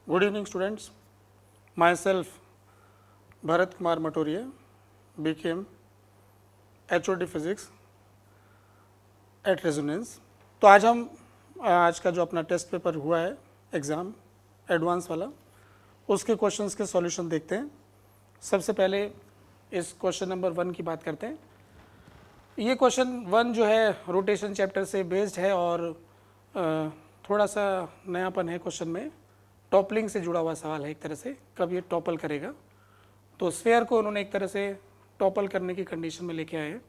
Good evening, students. Myself, Bharat Kumar Matoria, became HOD Physics at Resonance. तो आज का जो अपना टेस्ट पेपर हुआ है एग्ज़ाम एडवांस वाला, उसके क्वेश्चंस के सॉल्यूशन देखते हैं। सबसे पहले इस क्वेश्चन नंबर 1 की बात करते हैं। ये क्वेश्चन 1 जो है रोटेशन चैप्टर से बेस्ड है और थोड़ा सा नयापन है क्वेश्चन में। टॉपलिंग से जुड़ा हुआ सवाल है एक तरह से, कब ये टॉपल करेगा। तो स्फेयर को उन्होंने एक तरह से टॉपल करने की कंडीशन में लेके आए हैं।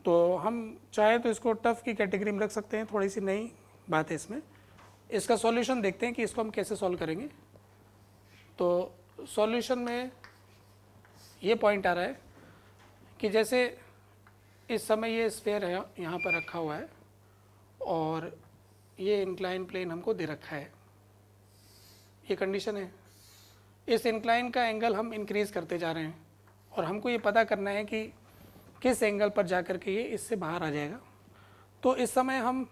तो हम चाहे तो इसको टफ की कैटेगरी में रख सकते हैं, थोड़ी सी नई बात है इसमें। इसका सॉल्यूशन देखते हैं कि इसको हम कैसे सॉल्व करेंगे। तो सॉल्यूशन में ये पॉइंट आ रहा है कि जैसे इस समय ये स्फेयर है यहाँ पर रखा हुआ है और ये इंक्लाइन प्लेन हमको दे रखा है, ये कंडीशन है। इस इंक्लाइन का एंगल हम इंक्रीज़ करते जा रहे हैं और हमको ये पता करना है कि किस एंगल पर जाकर के ये इससे बाहर आ जाएगा। तो इस समय हम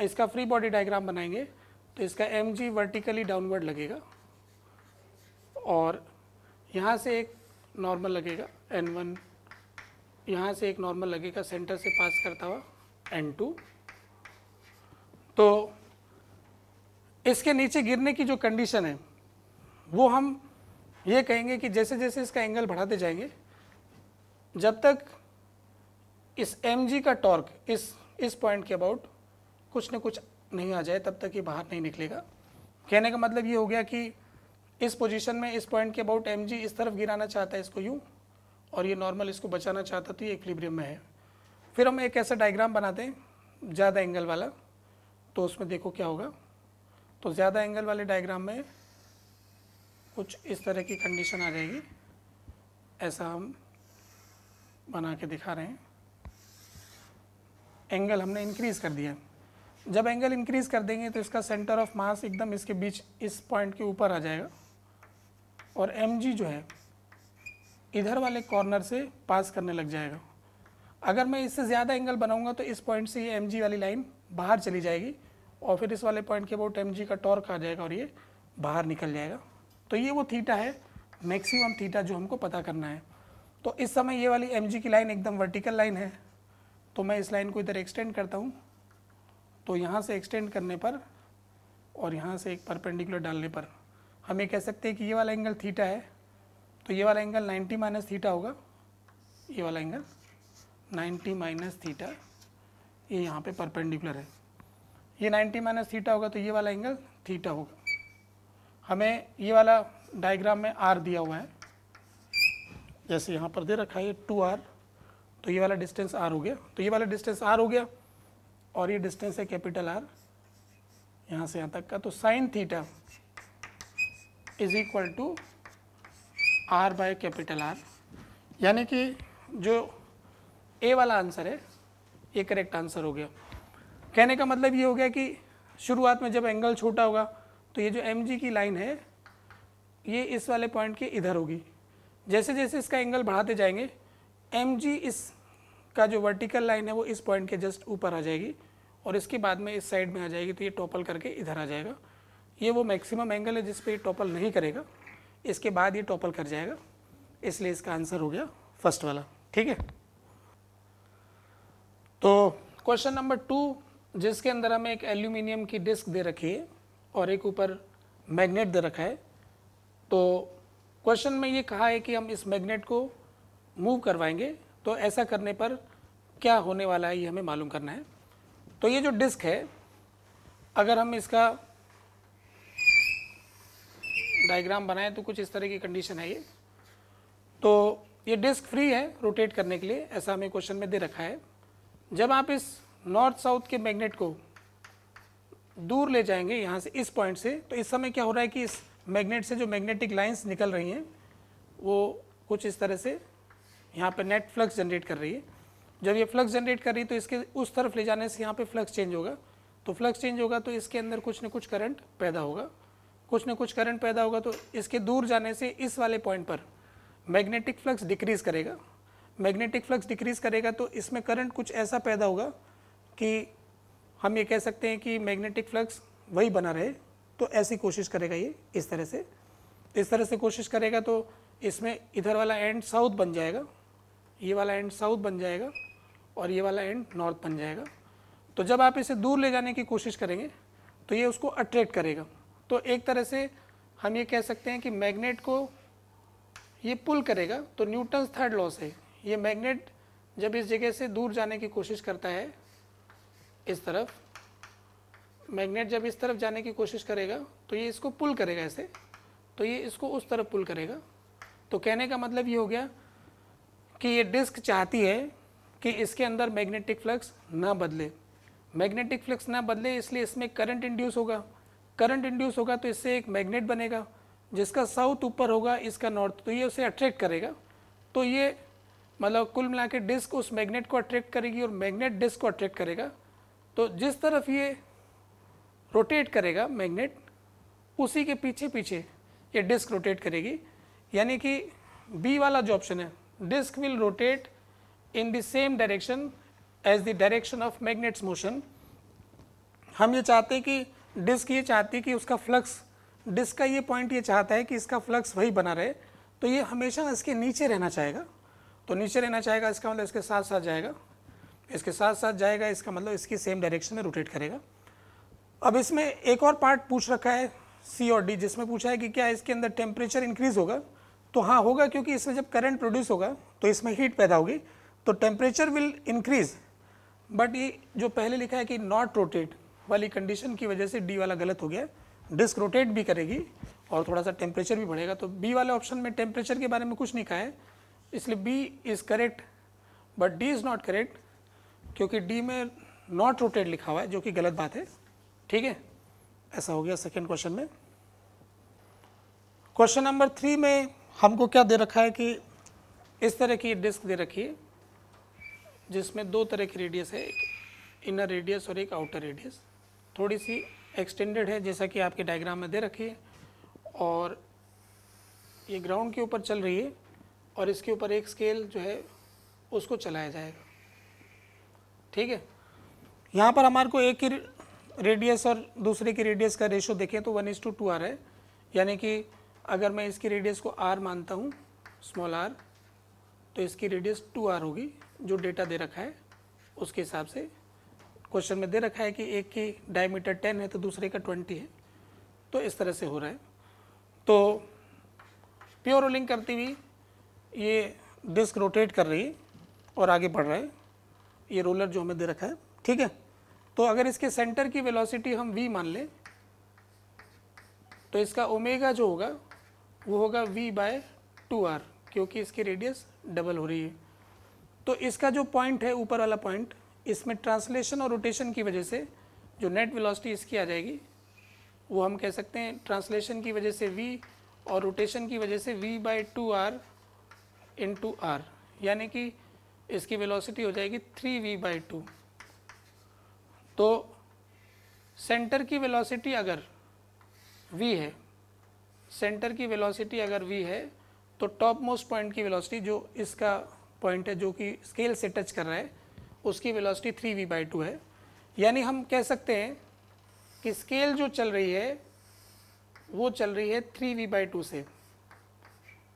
इसका फ्री बॉडी डायग्राम बनाएंगे। तो इसका mg वर्टिकली डाउनवर्ड लगेगा और यहाँ से एक नॉर्मल लगेगा n1, यहाँ से एक नॉर्मल लगेगा सेंटर से पास करता हुआ n2। तो इसके नीचे गिरने की जो कंडीशन है वो हम ये कहेंगे कि जैसे जैसे इसका एंगल बढ़ाते जाएंगे, जब तक इस mg का टॉर्क इस पॉइंट के अबाउट कुछ न कुछ नहीं आ जाए तब तक ये बाहर नहीं निकलेगा। कहने का मतलब ये हो गया कि इस पोजीशन में इस पॉइंट के अबाउट mg इस तरफ गिराना चाहता है इसको यूँ, और ये नॉर्मल इसको बचाना चाहता, तो ये इक्विलिब्रियम में है। फिर हम एक ऐसा डायग्राम बनाते हैं ज़्यादा एंगल वाला। तो उसमें देखो क्या होगा। तो ज़्यादा एंगल वाले डायग्राम में कुछ इस तरह की कंडीशन आ जाएगी। ऐसा हम बना के दिखा रहे हैं। एंगल हमने इंक्रीज़ कर दिया। जब एंगल इंक्रीज़ कर देंगे तो इसका सेंटर ऑफ मास एकदम इसके बीच इस पॉइंट के ऊपर आ जाएगा और mg जो है इधर वाले कॉर्नर से पास करने लग जाएगा। अगर मैं इससे ज़्यादा एंगल बनाऊंगा तो इस पॉइंट से ये mg वाली लाइन बाहर चली जाएगी और फिर इस वाले पॉइंट के अबाउट mg का टॉर्क आ जाएगा और ये बाहर निकल जाएगा। तो ये वो थीटा है, मैक्सिमम थीटा जो हमको पता करना है। तो इस समय ये वाली mg की लाइन एकदम वर्टिकल लाइन है। तो मैं इस लाइन को इधर एक्सटेंड करता हूँ। तो यहाँ से एक्सटेंड करने पर और यहाँ से एक परपेंडिकुलर डालने पर हम ये कह सकते हैं कि ये वाला एंगल थीटा है। तो ये वाला एंगल 90 माइनस थीटा होगा। ये वाला एंगल 90 माइनस थीटा, ये यहाँ पे परपेंडिकुलर है। ये 90 माइनस थीटा होगा तो ये वाला एंगल थीटा होगा। हमें ये वाला डायग्राम में r दिया हुआ है, जैसे यहाँ पर दे रखा है 2r। तो ये वाला डिस्टेंस r हो गया। तो ये वाला डिस्टेंस r हो गया और ये डिस्टेंस है कैपिटल R यहाँ से यहाँ तक का। तो sine theta is equal to r by capital R, यानी कि जो A वाला आंसर है ये करेक्ट आंसर हो गया। कहने का मतलब ये हो गया कि शुरुआत में जब एंगल छोटा होगा तो ये जो mg की लाइन है ये इस वाले पॉइंट के इधर होगी। जैसे जैसे इसका एंगल बढ़ाते जाएंगे mg इस का जो वर्टिकल लाइन है वो इस पॉइंट के जस्ट ऊपर आ जाएगी और इसके बाद में इस साइड में आ जाएगी। तो ये टॉपल करके इधर आ जाएगा। ये वो मैक्सिमम एंगल है जिस पे ये टॉपल नहीं करेगा, इसके बाद ये टॉपल कर जाएगा। इसलिए इसका आंसर हो गया फर्स्ट वाला। ठीक है। तो क्वेश्चन नंबर 2, जिसके अंदर हमें एक एल्यूमिनियम की डिस्क दे रखी है और एक ऊपर मैग्नेट दे रखा है। तो क्वेश्चन में ये कहा है कि हम इस मैग्नेट को मूव करवाएंगे। तो ऐसा करने पर क्या होने वाला है ये हमें मालूम करना है। तो ये जो डिस्क है, अगर हम इसका डायग्राम बनाएं तो कुछ इस तरह की कंडीशन है ये। तो ये डिस्क फ्री है रोटेट करने के लिए, ऐसा हमें क्वेश्चन में दे रखा है। जब आप इस नॉर्थ साउथ के मैग्नेट को दूर ले जाएंगे यहाँ से इस पॉइंट से, तो इस समय क्या हो रहा है कि इस मैग्नेट से जो मैग्नेटिक लाइंस निकल रही हैं वो कुछ इस तरह से यहाँ पे नेट फ्लक्स जनरेट कर रही है। जब ये फ्लक्स जनरेट कर रही है तो इसके उस तरफ ले जाने से यहाँ पे फ्लक्स चेंज होगा। तो फ्लक्स चेंज होगा तो इसके अंदर कुछ न कुछ करंट पैदा होगा। कुछ न कुछ करंट पैदा होगा तो इसके दूर जाने से इस वाले पॉइंट पर मैग्नेटिक फ्लक्स डिक्रीज़ करेगा। मैग्नेटिक फ्लक्स डिक्रीज़ करेगा तो इसमें करंट कुछ ऐसा पैदा होगा कि हम ये कह सकते हैं कि मैग्नेटिक फ्लक्स वही बना रहे तो ऐसी कोशिश करेगा ये इस तरह से। इस तरह से कोशिश करेगा तो इसमें इधर वाला एंड साउथ बन जाएगा, ये वाला एंड साउथ बन जाएगा और ये वाला एंड नॉर्थ बन जाएगा। तो जब आप इसे दूर ले जाने की कोशिश करेंगे तो ये उसको अट्रैक्ट करेगा। तो एक तरह से हम ये कह सकते हैं कि मैग्नेट को ये पुल करेगा। तो न्यूटन्स थर्ड लॉ से ये मैग्नेट जब इस जगह से दूर जाने की कोशिश करता है, इस तरफ मैग्नेट जब इस तरफ जाने की कोशिश करेगा तो ये इसको पुल करेगा ऐसे, तो ये इसको उस तरफ पुल करेगा। तो कहने का मतलब ये हो गया कि ये डिस्क चाहती है कि इसके अंदर मैग्नेटिक फ्लक्स ना बदले, मैग्नेटिक फ्लक्स ना बदले, इसलिए इसमें करंट इंड्यूस होगा। करंट इंड्यूस होगा तो इससे एक मैग्नेट बनेगा जिसका साउथ ऊपर होगा, इसका नॉर्थ, तो ये उसे अट्रैक्ट करेगा। तो ये मतलब कुल मिला के डिस्क उस मैग्नेट को अट्रैक्ट करेगी और मैग्नेट डिस्क को अट्रैक्ट करेगा। तो जिस तरफ ये रोटेट करेगा मैग्नेट, उसी के पीछे पीछे ये डिस्क रोटेट करेगी। यानी कि बी वाला जो ऑप्शन है, disc will rotate in the same direction as the direction of magnets motion. हम ये चाहते हैं कि डिस्क ये चाहती है कि उसका फ्लक्स, डिस्क का ये पॉइंट ये चाहता है कि इसका फ्लक्स वही बना रहे, तो ये हमेशा इसके नीचे रहना चाहेगा। तो नीचे रहना चाहेगा इसका मतलब इसके साथ साथ जाएगा, इसके साथ साथ जाएगा, इसका मतलब इसकी सेम डायरेक्शन में रोटेट करेगा। अब इसमें एक और पार्ट पूछ रखा है सी और डी, जिसमें पूछा है कि क्या इसके अंदर टेम्परेचर इंक्रीज होगा। तो हाँ होगा, क्योंकि इसमें जब करंट प्रोड्यूस होगा तो इसमें हीट पैदा होगी, तो टेम्परेचर विल इंक्रीज। बट ये जो पहले लिखा है कि नॉट रोटेट वाली कंडीशन की वजह से डी वाला गलत हो गया। डिस्क रोटेट भी करेगी और थोड़ा सा टेम्परेचर भी बढ़ेगा। तो बी वाले ऑप्शन में टेम्परेचर के बारे में कुछ नहीं कहा है, इसलिए B is correct but D is not correct, क्योंकि डी में नॉट रोटेट लिखा हुआ है, जो कि गलत बात है। ठीक है, ऐसा हो गया सेकेंड क्वेश्चन में। क्वेश्चन नंबर 3 में हमको क्या दे रखा है कि इस तरह की डिस्क दे रखी है जिसमें दो तरह की रेडियस है, एक इनर रेडियस और एक आउटर रेडियस। थोड़ी सी एक्सटेंडेड है जैसा कि आपके डायग्राम में दे रखी है, और ये ग्राउंड के ऊपर चल रही है और इसके ऊपर एक स्केल जो है उसको चलाया जाएगा। ठीक है, यहाँ पर हमारे को एक की रेडियस और दूसरे की रेडियस का रेशो देखें तो 1:2 है। यानी कि अगर मैं इसकी रेडियस को r मानता हूँ, स्मॉल r, तो इसकी रेडियस 2r होगी, जो डेटा दे रखा है उसके हिसाब से। क्वेश्चन में दे रखा है कि एक की डायमीटर 10 है तो दूसरे का 20 है, तो इस तरह से हो रहा है। तो प्योर रोलिंग करती हुई ये डिस्क रोटेट कर रही है और आगे बढ़ रहा है, ये रोलर जो हमें दे रखा है। ठीक है, तो अगर इसके सेंटर की वेलोसिटी हम v मान लें तो इसका ओमेगा जो होगा वो होगा v/2r, क्योंकि इसकी रेडियस डबल हो रही है। तो इसका जो पॉइंट है ऊपर वाला पॉइंट, इसमें ट्रांसलेशन और रोटेशन की वजह से जो नेट वेलोसिटी इसकी आ जाएगी वो हम कह सकते हैं ट्रांसलेशन की वजह से v और रोटेशन की वजह से v/2r इंटू r, यानी कि इसकी वेलोसिटी हो जाएगी 3v/2। तो सेंटर की वेलोसिटी अगर v है, सेंटर की वेलोसिटी अगर v है, तो टॉप मोस्ट पॉइंट की वेलोसिटी जो इसका पॉइंट है जो कि स्केल से टच कर रहा है, उसकी वेलोसिटी 3v/2 है। यानी हम कह सकते हैं कि स्केल जो चल रही है वो चल रही है 3v/2 से,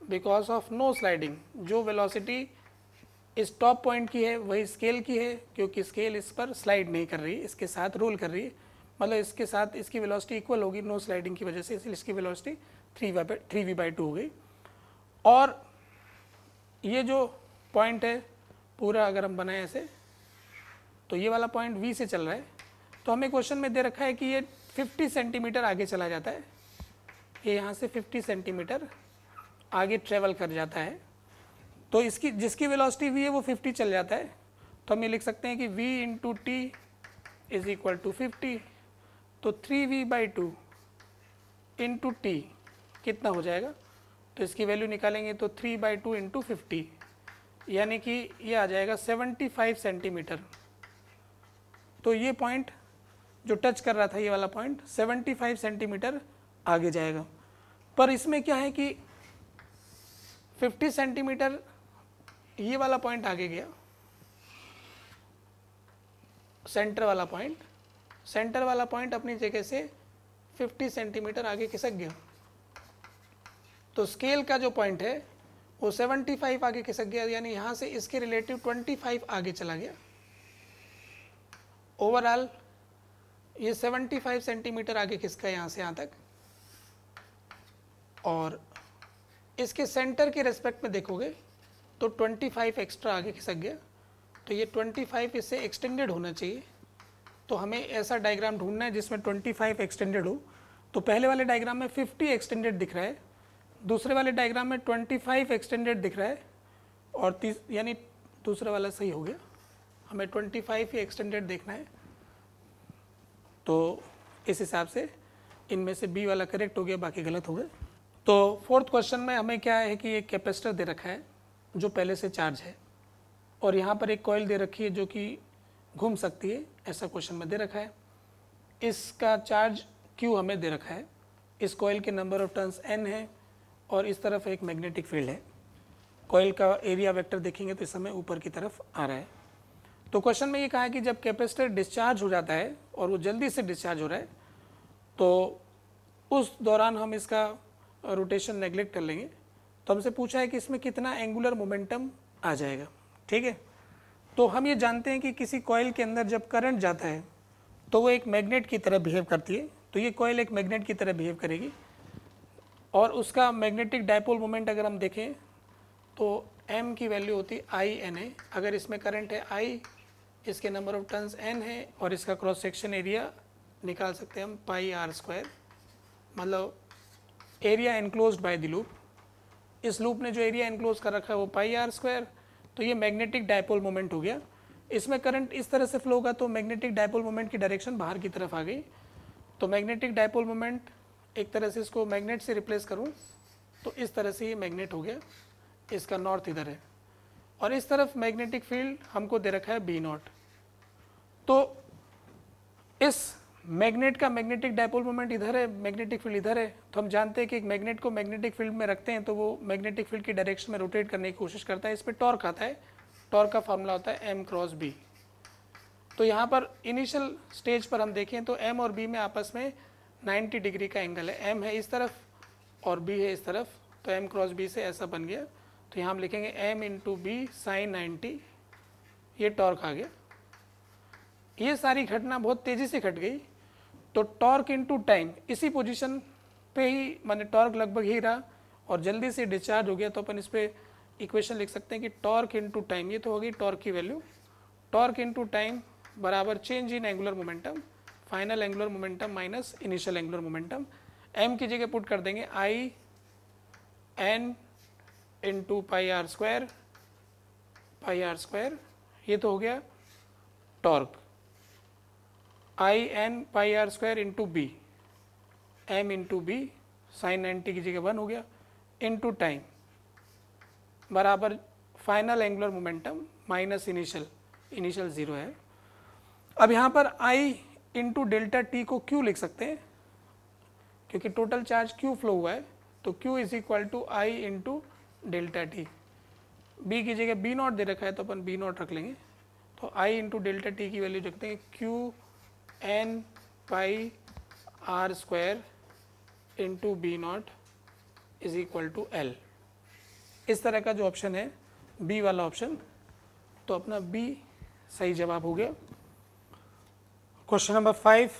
बिकॉज ऑफ नो स्लाइडिंग। जो वेलोसिटी इस टॉप पॉइंट की है वही स्केल की है, क्योंकि स्केल इस पर स्लाइड नहीं कर रही, इसके साथ रोल कर रही है, मतलब इसके साथ इसकी वेलोसिटी इक्वल होगी नो स्लाइडिंग की वजह से, इसलिए इसकी वेलोसिटी 3v/2 हो गई। और ये जो पॉइंट है पूरा अगर हम बनाए ऐसे, तो ये वाला पॉइंट v से चल रहा है, तो हमें क्वेश्चन में दे रखा है कि ये 50 सेंटीमीटर आगे चला जाता है, ये यहाँ से 50 सेंटीमीटर आगे ट्रेवल कर जाता है। तो इसकी जिसकी वेलोसिटी v है वो 50 चल जाता है, तो हम ये लिख सकते हैं कि v into T is equal to 50। तो 3v/2 इंटू टी कितना हो जाएगा, तो इसकी वैल्यू निकालेंगे तो 3/2 इंटू 50, यानी कि ये आ जाएगा 75 सेंटीमीटर। तो ये पॉइंट जो टच कर रहा था, ये वाला पॉइंट 75 सेंटीमीटर आगे जाएगा। पर इसमें क्या है कि 50 सेंटीमीटर ये वाला पॉइंट आगे गया, सेंटर वाला पॉइंट अपनी जगह से 50 सेंटीमीटर आगे खिसक गया, तो स्केल का जो पॉइंट है वो 75 आगे खिसक गया, यानी यहाँ से इसके रिलेटिव 25 आगे चला गया। ओवरऑल ये 75 सेंटीमीटर आगे खिसका यहाँ से यहाँ तक, और इसके सेंटर के रेस्पेक्ट में देखोगे तो 25 एक्स्ट्रा आगे खिसक गया, तो ये 25 इससे एक्सटेंडेड होना चाहिए। तो हमें ऐसा डायग्राम ढूंढना है जिसमें 25 एक्सटेंडेड हो। तो पहले वाले डायग्राम में 50 एक्सटेंडेड दिख रहा है, दूसरे वाले डायग्राम में 25 एक्सटेंडेड दिख रहा है, और यानी दूसरा वाला सही हो गया, हमें 25 ही एक्सटेंडेड देखना है। तो इस हिसाब से इनमें से बी वाला करेक्ट हो गया, बाकी गलत हो गए। तो फोर्थ क्वेश्चन में हमें क्या है कि एक कैपेसिटर दे रखा है जो पहले से चार्ज है, और यहाँ पर एक कॉइल दे रखी है जो कि घूम सकती है, ऐसा क्वेश्चन में दे रखा है। इसका चार्ज Q हमें दे रखा है, इस कॉइल के नंबर ऑफ टर्न्स N है, और इस तरफ एक मैग्नेटिक फील्ड है। कॉइल का एरिया वेक्टर देखेंगे तो इस समय ऊपर की तरफ आ रहा है। तो क्वेश्चन में ये कहा है कि जब कैपेसिटर डिस्चार्ज हो जाता है और वो जल्दी से डिस्चार्ज हो रहा है, तो उस दौरान हम इसका रोटेशन नेग्लेक्ट कर लेंगे। तो हमसे पूछा है कि इसमें कितना एंगुलर मोमेंटम आ जाएगा। ठीक है, तो हम ये जानते हैं कि किसी कॉइल के अंदर जब करंट जाता है तो वो एक मैग्नेट की तरह बिहेव करती है। तो ये कॉइल एक मैग्नेट की तरह बिहेव करेगी, और उसका मैग्नेटिक डायपोल मोमेंट अगर हम देखें तो m की वैल्यू होती है I/NA। अगर इसमें करंट है I, इसके नंबर ऑफ टर्न्स N है, और इसका क्रॉस सेक्शन एरिया निकाल सकते हैं हम πr², मतलब area enclosed by the loop. इस लूप ने जो एरिया एनक्लोज कर रखा है वो πr²। तो ये मैग्नेटिक डायपोल मोमेंट हो गया। इसमें करंट इस तरह से फ्लो होगा तो मैग्नेटिक डायपोल मोमेंट की डायरेक्शन बाहर की तरफ आ गई। तो मैग्नेटिक डायपोल मोमेंट, एक तरह से इसको मैग्नेट से रिप्लेस करूं तो इस तरह से ये मैग्नेट हो गया, इसका नॉर्थ इधर है, और इस तरफ मैग्नेटिक फील्ड हमको दे रखा है B0। तो इस मैग्नेट का मैग्नेटिक डायपोल मोमेंट इधर है, मैग्नेटिक फील्ड इधर है। तो हम जानते हैं कि एक मैग्नेट को मैग्नेटिक फील्ड में रखते हैं तो वो मैग्नेटिक फील्ड की डायरेक्शन में रोटेट करने की कोशिश करता है। इस पर टॉर्क आता है, टॉर्क का फॉर्मूला होता है m×b। तो यहाँ पर इनिशियल स्टेज पर हम देखें तो m और b में आपस में 90 डिग्री का एंगल है। m है इस तरफ और b है इस तरफ, तो m×b से ऐसा बन गया। तो यहाँ हम लिखेंगे m×b sin 90, ये टॉर्क आ गया। ये सारी घटना बहुत तेज़ी से घट गई, तो टॉर्क इनटू टाइम इसी पोजीशन पे ही, माने टॉर्क लगभग ही रहा और जल्दी से डिस्चार्ज हो गया। तो अपन इस पर इक्वेशन लिख सकते हैं कि टॉर्क इनटू टाइम, ये तो होगी टॉर्क की वैल्यू, टॉर्क इनटू टाइम बराबर change in angular momentum, final angular momentum minus initial angular momentum. M की जगह पुट कर देंगे I/N × πr², ये तो हो गया torque. I/N πr² into b, m×b sin 90 की जगह 1 हो गया, इंटू टाइम बराबर final angular momentum minus initial 0 है। अब यहाँ पर I इंटू डेल्टा टी को Q लिख सकते हैं, क्योंकि टोटल चार्ज Q फ्लो हुआ है, तो Q is equal to I into delta T. B की जगह B0 दे रखा है तो अपन B0 रख लेंगे, तो I इंटू डेल्टा टी की वैल्यू रखते हैं Qn πr² into B0 is equal to L। इस तरह का जो ऑप्शन है बी वाला ऑप्शन, तो अपना बी सही जवाब हो गया। क्वेश्चन नंबर 5,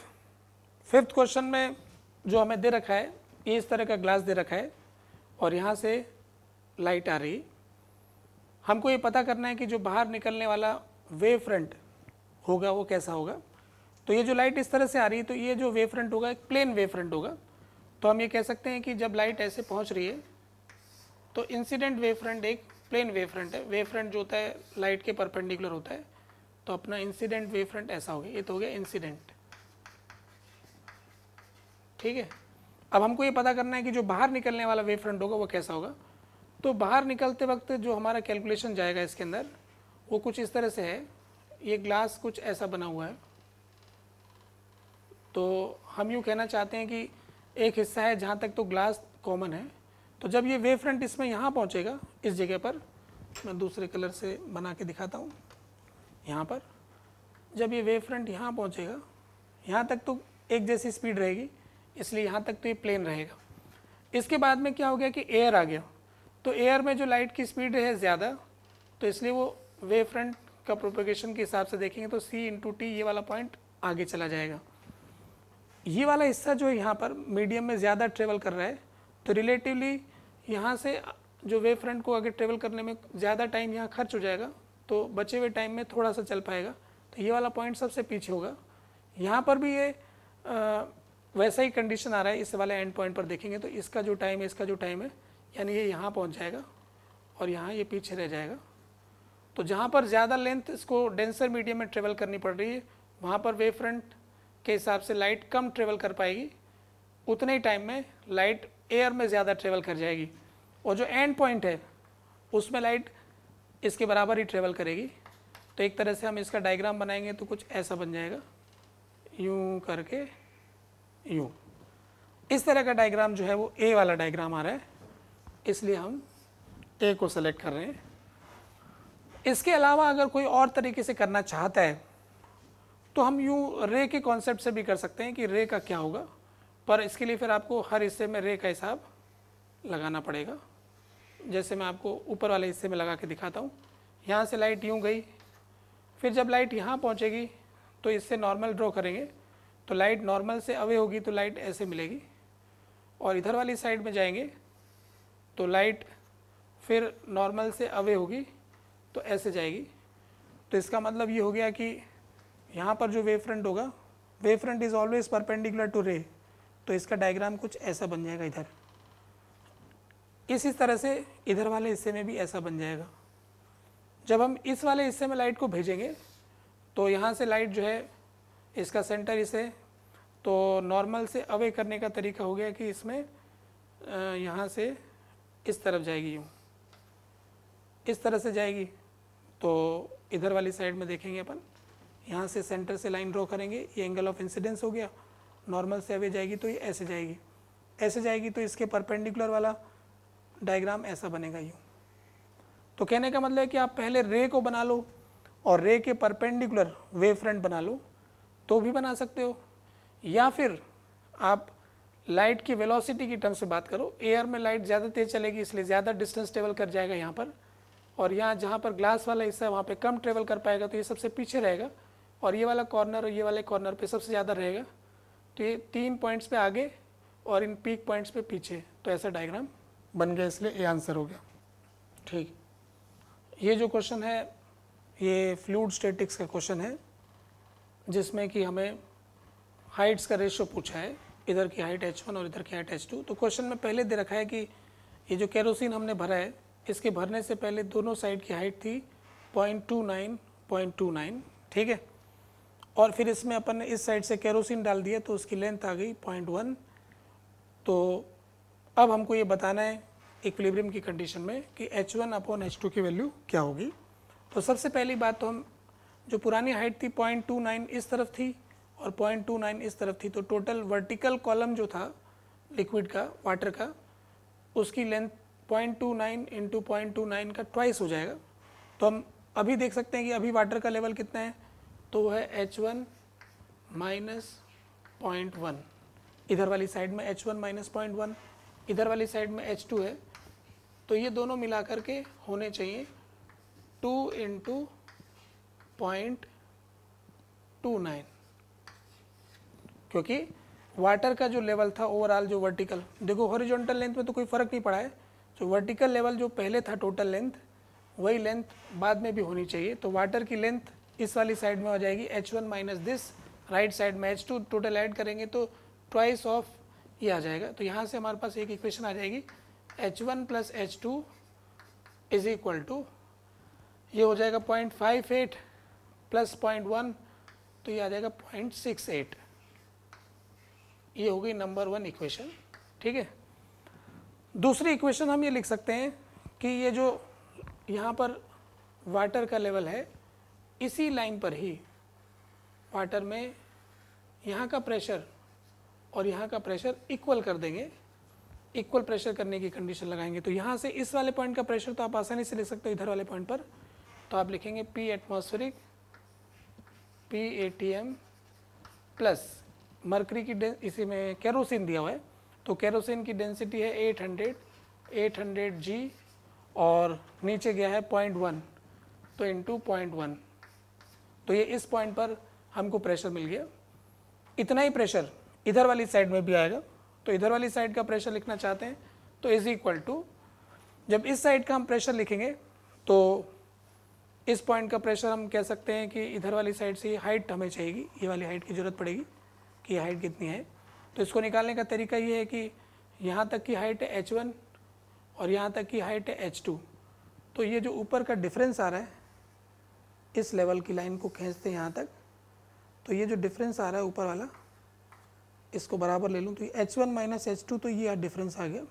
फिफ्थ क्वेश्चन में जो हमें दे रखा है, ये इस तरह का ग्लास दे रखा है और यहाँ से लाइट आ रही। हमको ये पता करना है कि जो बाहर निकलने वाला वेव फ्रंट होगा वो कैसा होगा। तो ये जो लाइट इस तरह से आ रही है, तो ये जो वेव फ्रंट होगा एक प्लेन वेव फ्रंट होगा। तो हम ये कह सकते हैं कि जब लाइट ऐसे पहुँच रही है तो इंसिडेंट वेव फ्रंट एक प्लेन वेव फ्रंट है। वेव फ्रंट जो होता है लाइट के परपेंडिकुलर होता है, तो अपना इंसिडेंट वेव फ्रंट ऐसा हो गया, ये तो हो गया इंसिडेंट। ठीक है, अब हमको ये पता करना है कि जो बाहर निकलने वाला वेव फ्रंट होगा वो कैसा होगा। तो बाहर निकलते वक्त जो हमारा कैलकुलेशन जाएगा इसके अंदर, वो कुछ इस तरह से है। ये ग्लास कुछ ऐसा बना हुआ है, तो हम यूँ कहना चाहते हैं कि एक हिस्सा है जहाँ तक तो ग्लास कॉमन है। तो जब ये वेव फ्रंट इसमें यहाँ पहुँचेगा, इस जगह पर, मैं दूसरे कलर से बना के दिखाता हूँ। यहाँ पर जब ये वेव फ्रंट यहाँ पहुँचेगा, यहाँ तक तो एक जैसी स्पीड रहेगी, इसलिए यहाँ तक तो ये प्लेन रहेगा। इसके बाद में क्या हो गया कि एयर आ गया, तो एयर में जो लाइट की स्पीड है ज़्यादा, तो इसलिए वो वेव फ्रंट का प्रोपगेशन के हिसाब से देखेंगे तो c इंटू टी ये वाला पॉइंट आगे चला जाएगा। ये वाला हिस्सा जो है यहाँ पर मीडियम में ज़्यादा ट्रेवल कर रहा है, तो रिलेटिवली यहाँ से जो वेव फ्रंट को आगे ट्रेवल करने में ज़्यादा टाइम यहाँ खर्च हो जाएगा, तो बचे हुए टाइम में थोड़ा सा चल पाएगा। तो ये वाला पॉइंट सबसे पीछे होगा। यहाँ पर भी ये वैसा ही कंडीशन आ रहा है, इस वाले एंड पॉइंट पर देखेंगे तो इसका जो टाइम है, इसका जो टाइम है, यानी ये यहाँ पहुँच जाएगा और यहाँ ये पीछे रह जाएगा। तो जहाँ पर ज़्यादा लेंथ इसको डेंसर मीडियम में ट्रेवल करनी पड़ रही है, वहाँ पर वेव फ्रंट के हिसाब से लाइट कम ट्रेवल कर पाएगी, उतने ही टाइम में लाइट एयर में ज़्यादा ट्रेवल कर जाएगी। और जो एंड पॉइंट है उसमें लाइट इसके बराबर ही ट्रेवल करेगी। तो एक तरह से हम इसका डायग्राम बनाएंगे तो कुछ ऐसा बन जाएगा, यूं करके यूं। इस तरह का डायग्राम जो है वो ए वाला डायग्राम आ रहा है, इसलिए हम ए को सेलेक्ट कर रहे हैं। इसके अलावा अगर कोई और तरीके से करना चाहता है तो हम यूं रे के कॉन्सेप्ट से भी कर सकते हैं कि रे का क्या होगा, पर इसके लिए फिर आपको हर हिस्से में रे का हिसाब लगाना पड़ेगा। जैसे मैं आपको ऊपर वाले हिस्से में लगा के दिखाता हूँ। यहाँ से लाइट यूँ गई, फिर जब लाइट यहाँ पहुँचेगी तो इससे नॉर्मल ड्रॉ करेंगे, तो लाइट नॉर्मल से अवे होगी तो लाइट ऐसे मिलेगी, और इधर वाली साइड में जाएंगे तो लाइट फिर नॉर्मल से अवे होगी तो ऐसे जाएगी। तो इसका मतलब ये हो गया कि यहाँ पर जो वेव फ्रंट होगा, wave front is always perpendicular to ray, तो इसका डायग्राम कुछ ऐसा बन जाएगा इधर। इसी तरह से इधर वाले हिस्से में भी ऐसा बन जाएगा। जब हम इस वाले हिस्से में लाइट को भेजेंगे तो यहाँ से लाइट जो है इसका सेंटर इसे तो नॉर्मल से अवे करने का तरीका हो गया कि इसमें यहाँ से इस तरफ जाएगी, यूँ इस तरह से जाएगी। तो इधर वाली साइड में देखेंगे अपन, यहाँ से सेंटर से लाइन ड्रॉ करेंगे, ये एंगल ऑफ इंसिडेंस हो गया। नॉर्मल से अवे जाएगी तो ये ऐसे जाएगी, ऐसे जाएगी, तो इसके परपेंडिकुलर वाला डायग्राम ऐसा बनेगा यूँ। तो कहने का मतलब है कि आप पहले रे को बना लो और रे के परपेंडिकुलर वेव फ्रंट बना लो तो भी बना सकते हो, या फिर आप लाइट की वेलोसिटी की टर्म से बात करो। एयर में लाइट ज़्यादा तेज़ चलेगी इसलिए ज़्यादा डिस्टेंस ट्रेवल कर जाएगा यहाँ पर, और यहाँ जहाँ पर ग्लास वाला हिस्सा है वहाँ पे कम ट्रेवल कर पाएगा, तो ये सबसे पीछे रहेगा, और ये वाला कॉर्नर और ये वाले कॉर्नर पे सबसे ज़्यादा रहेगा। तो ये 3 पॉइंट्स पे आगे और इन पीक पॉइंट्स पे पीछे, तो ऐसा डायग्राम बन गया, इसलिए ये आंसर हो गया। ठीक, ये जो क्वेश्चन है ये फ्लूइड स्टैटिक्स का क्वेश्चन है, जिसमें कि हमें हाइट्स का रेशियो पूछा है, इधर की हाइट h1 और इधर की हाइट h2। तो क्वेश्चन में पहले दे रखा है कि ये जो केरोसिन हमने भरा है, इसके भरने से पहले दोनों साइड की हाइट थी 0.29, ठीक है, और फिर इसमें अपन ने इस साइड से केरोसिन डाल दिया तो उसकी लेंथ आ गई 0.1। तो अब हमको ये बताना है इक्विलिब्रियम की कंडीशन में कि h1/h2 की वैल्यू क्या होगी। तो सबसे पहली बात तो हम जो पुरानी हाइट थी 0.29 इस तरफ थी और 0.29 इस तरफ थी, तो टोटल वर्टिकल कॉलम जो था लिक्विड का, वाटर का, उसकी लेंथ 0.29 इंटू 0.29 का ट्वाइस हो जाएगा। तो हम अभी देख सकते हैं कि अभी वाटर का लेवल कितना है, तो वो है h1 माइनस 0.1, इधर वाली साइड में h1 माइनस 0.1, इधर वाली साइड में h2 है, तो ये दोनों मिला करके होने चाहिए 2 इंटू 0.29, क्योंकि वाटर का जो लेवल था ओवरऑल जो वर्टिकल, देखो हॉरिजॉन्टल लेंथ में तो कोई फ़र्क नहीं पड़ा है, जो वर्टिकल लेवल जो पहले था टोटल लेंथ, वही लेंथ बाद में भी होनी चाहिए। तो वाटर की लेंथ इस वाली साइड में हो जाएगी h1 minus this, right side में h2, टोटल ऐड करेंगे तो ट्वाइस ऑफ ये आ जाएगा। तो यहाँ से हमारे पास एक इक्वेशन आ जाएगी h1 plus h2 is equal to, ये हो जाएगा 0.58 प्लस 0.1, तो ये आ जाएगा 0.68। ये हो गई नंबर 1 इक्वेशन, ठीक है। दूसरी इक्वेशन हम ये लिख सकते हैं कि ये जो यहाँ पर वाटर का लेवल है, इसी लाइन पर ही वाटर में यहाँ का प्रेशर और यहाँ का प्रेशर इक्वल कर देंगे, इक्वल प्रेशर करने की कंडीशन लगाएंगे। तो यहाँ से इस वाले पॉइंट का प्रेशर तो आप आसानी से लिख सकते हो इधर वाले पॉइंट पर, तो आप लिखेंगे P atmospheric, P ATM plus mercury की इसी में केरोसिन दिया हुआ है, तो केरोसिन की डेंसिटी है 800 जी और नीचे गया है 0.1, तो इंटू 0.1, तो ये इस पॉइंट पर हमको प्रेशर मिल गया। इतना ही प्रेशर इधर वाली साइड में भी आएगा, तो इधर वाली साइड का प्रेशर लिखना चाहते हैं तो इज इक्वल टू, जब इस साइड का हम प्रेशर लिखेंगे तो इस पॉइंट का प्रेशर हम कह सकते हैं कि इधर वाली साइड से हाइट हमें चाहिएगी, ये वाली हाइट की ज़रूरत पड़ेगी कि ये हाइट कितनी है। तो इसको निकालने का तरीका ये है कि यहाँ तक की हाइट है h1 और यहाँ तक की हाइट है h2, तो ये जो ऊपर का डिफरेंस आ रहा है इस लेवल की लाइन को खींचते हैं यहाँ तक, तो ये जो डिफरेंस आ रहा है ऊपर वाला इसको बराबर ले लूँ तो ये h1 माइनस h2, तो ये डिफरेंस आ गया।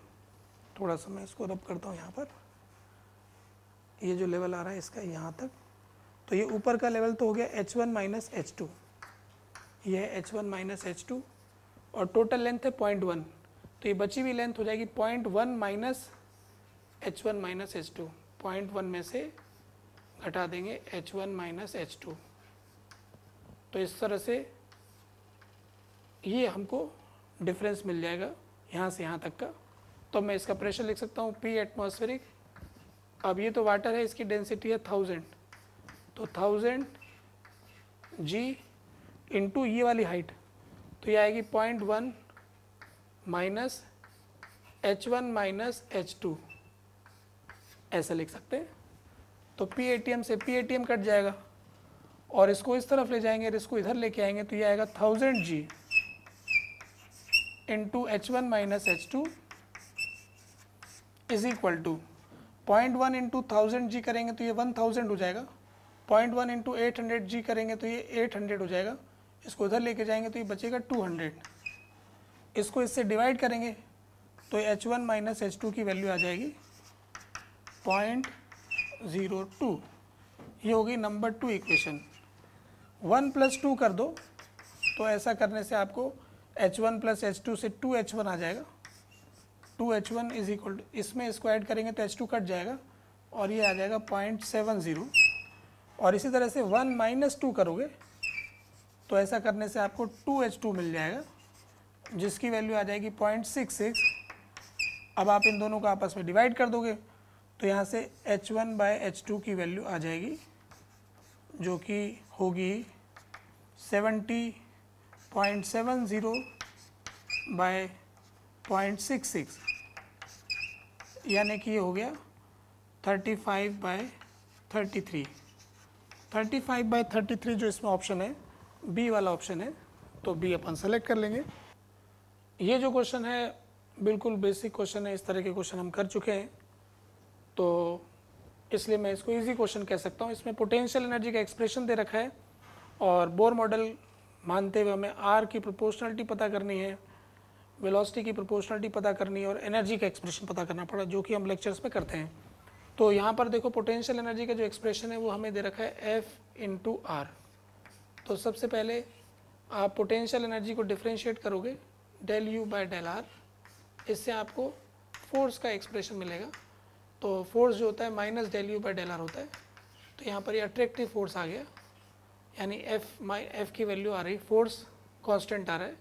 थोड़ा सा मैं इसको रब करता हूँ यहाँ पर, ये जो लेवल आ रहा है इसका यहाँ तक, तो ये ऊपर का लेवल तो हो गया h1 माइनस h2, ये है h1 माइनस h2 और टोटल लेंथ है 0.1, तो ये बची हुई लेंथ हो जाएगी 0.1 माइनस h1 माइनस h2, 0.1 में से घटा देंगे h1 माइनस h2, तो इस तरह से ये हमको डिफरेंस मिल जाएगा यहाँ से यहाँ तक का। तो मैं इसका प्रेशर लिख सकता हूँ P एटमॉस्फेरिक। अब ये तो वाटर है, इसकी डेंसिटी है 1000, तो 1000 जी इंटू ये वाली हाइट, तो ये आएगी 0.1 माइनस h1 माइनस h2, ऐसा लिख सकते हैं। तो PATM से PATM कट जाएगा और इसको इस तरफ ले जाएंगे और इसको इधर लेके आएंगे, तो ये आएगा 1000 g into h1 minus h2 is equal to 0.1 into 1000 g करेंगे तो ये 1000 हो जाएगा, 0.1 इंटू 800 जी करेंगे तो ये 800 हो जाएगा, इसको इधर लेके जाएंगे तो ये बचेगा 200, इसको इससे डिवाइड करेंगे तो h1 माइनस h2 की वैल्यू आ जाएगी 0.02। ये होगी नंबर 2 इक्वेशन। 1 प्लस 2 कर दो तो ऐसा करने से आपको h1 प्लस h2 से 2h1 आ जाएगा, 2h1 इज इक्वल टू, इसमें इसको ऐड करेंगे तो h2 कट जाएगा और ये आ जाएगा 0.70। और इसी तरह से 1 माइनस 2 करोगे तो ऐसा करने से आपको 2h2 मिल जाएगा जिसकी वैल्यू आ जाएगी 0.66। अब आप इन दोनों को आपस में डिवाइड कर दोगे तो यहाँ से h1 बाय h2 की वैल्यू आ जाएगी जो कि होगी 70.70 बाय 0.66, यानी कि ये हो गया 35 बाय 33। 35 बाय 33 जो इसमें ऑप्शन है बी वाला ऑप्शन है, तो बी अपन सेलेक्ट कर लेंगे। ये जो क्वेश्चन है बिल्कुल बेसिक क्वेश्चन है, इस तरह के क्वेश्चन हम कर चुके हैं, तो इसलिए मैं इसको इजी क्वेश्चन कह सकता हूँ। इसमें पोटेंशियल एनर्जी का एक्सप्रेशन दे रखा है और बोर मॉडल मानते हुए हमें आर की प्रोपोर्शनलिटी पता करनी है, वेलोसिटी की प्रोपोर्शनलिटी पता करनी है और एनर्जी का एक्सप्रेशन पता करना पड़ा, जो कि हम लेक्चर्स में करते हैं। तो यहाँ पर देखो पोटेंशियल एनर्जी का जो एक्सप्रेशन है वो हमें दे रखा है F इंटू आर। तो सबसे पहले आप पोटेंशियल एनर्जी को डिफ्रेंशिएट करोगे del U by del R, इससे आपको फोर्स का एक्सप्रेशन मिलेगा। तो फोर्स जो होता है minus del U by del R होता है, तो यहाँ पर ये अट्रैक्टिव फोर्स आ गया, यानी F की वैल्यू आ रही, फोर्स कांस्टेंट आ रहा है।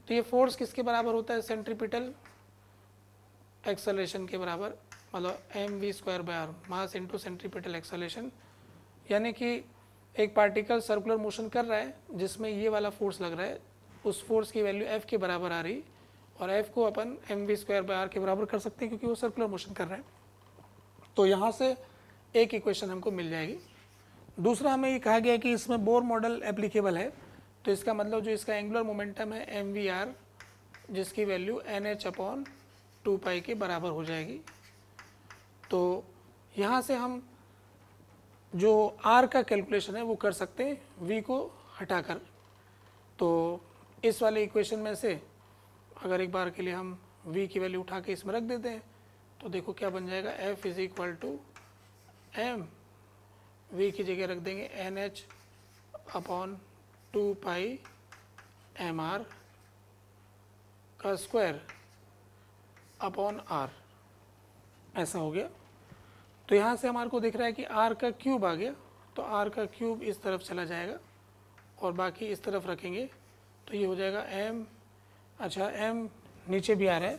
तो ये फोर्स किसके बराबर होता है, सेंट्रीपिटल एक्सेलरेशन के बराबर, मतलब mv²/r, मास इंटू सेंट्रीपिटल एक्सेलरेशन। यानी कि एक पार्टिकल सर्कुलर मोशन कर रहा है जिसमें ये वाला फोर्स लग रहा है, उस फोर्स की वैल्यू F के बराबर आ रही, और F को अपन mv²/r के बराबर कर सकते हैं क्योंकि वो सर्कुलर मोशन कर रहा है। तो यहाँ से एक इक्वेशन हमको मिल जाएगी। दूसरा हमें ये कहा गया कि इसमें बोर मॉडल एप्लीकेबल है, तो इसका मतलब जो इसका एंगुलर मोमेंटम है mvr, जिसकी वैल्यू nh/2π के बराबर हो जाएगी। तो यहाँ से हम जो r का कैलकुलेशन है वो कर सकते हैं v को हटाकर। तो इस वाले इक्वेशन में से अगर एक बार के लिए हम v की वैल्यू उठा के इसमें रख देते हैं तो देखो क्या बन जाएगा, F is equal to m, v की जगह रख देंगे nh/2π mr का स्क्वायर अपॉन r, ऐसा हो गया। तो यहाँ से हमारे को दिख रहा है कि r का क्यूब आ गया, तो r का क्यूब इस तरफ चला जाएगा और बाकी इस तरफ रखेंगे तो ये हो जाएगा m, अच्छा m नीचे भी आ रहा है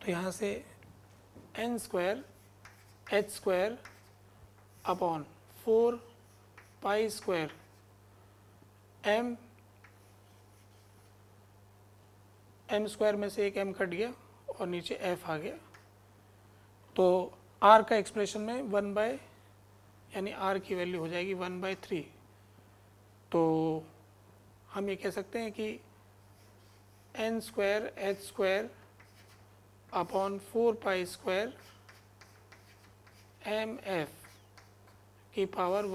तो यहाँ से n square h square upon 4 pi square m square में से एक m कट गया और नीचे f आ गया। तो r का एक्सप्रेशन में 1 बाय यानी r की वैल्यू हो जाएगी 1/3। तो हम ये कह सकते हैं कि n square h square upon 4 pi square mf की पावर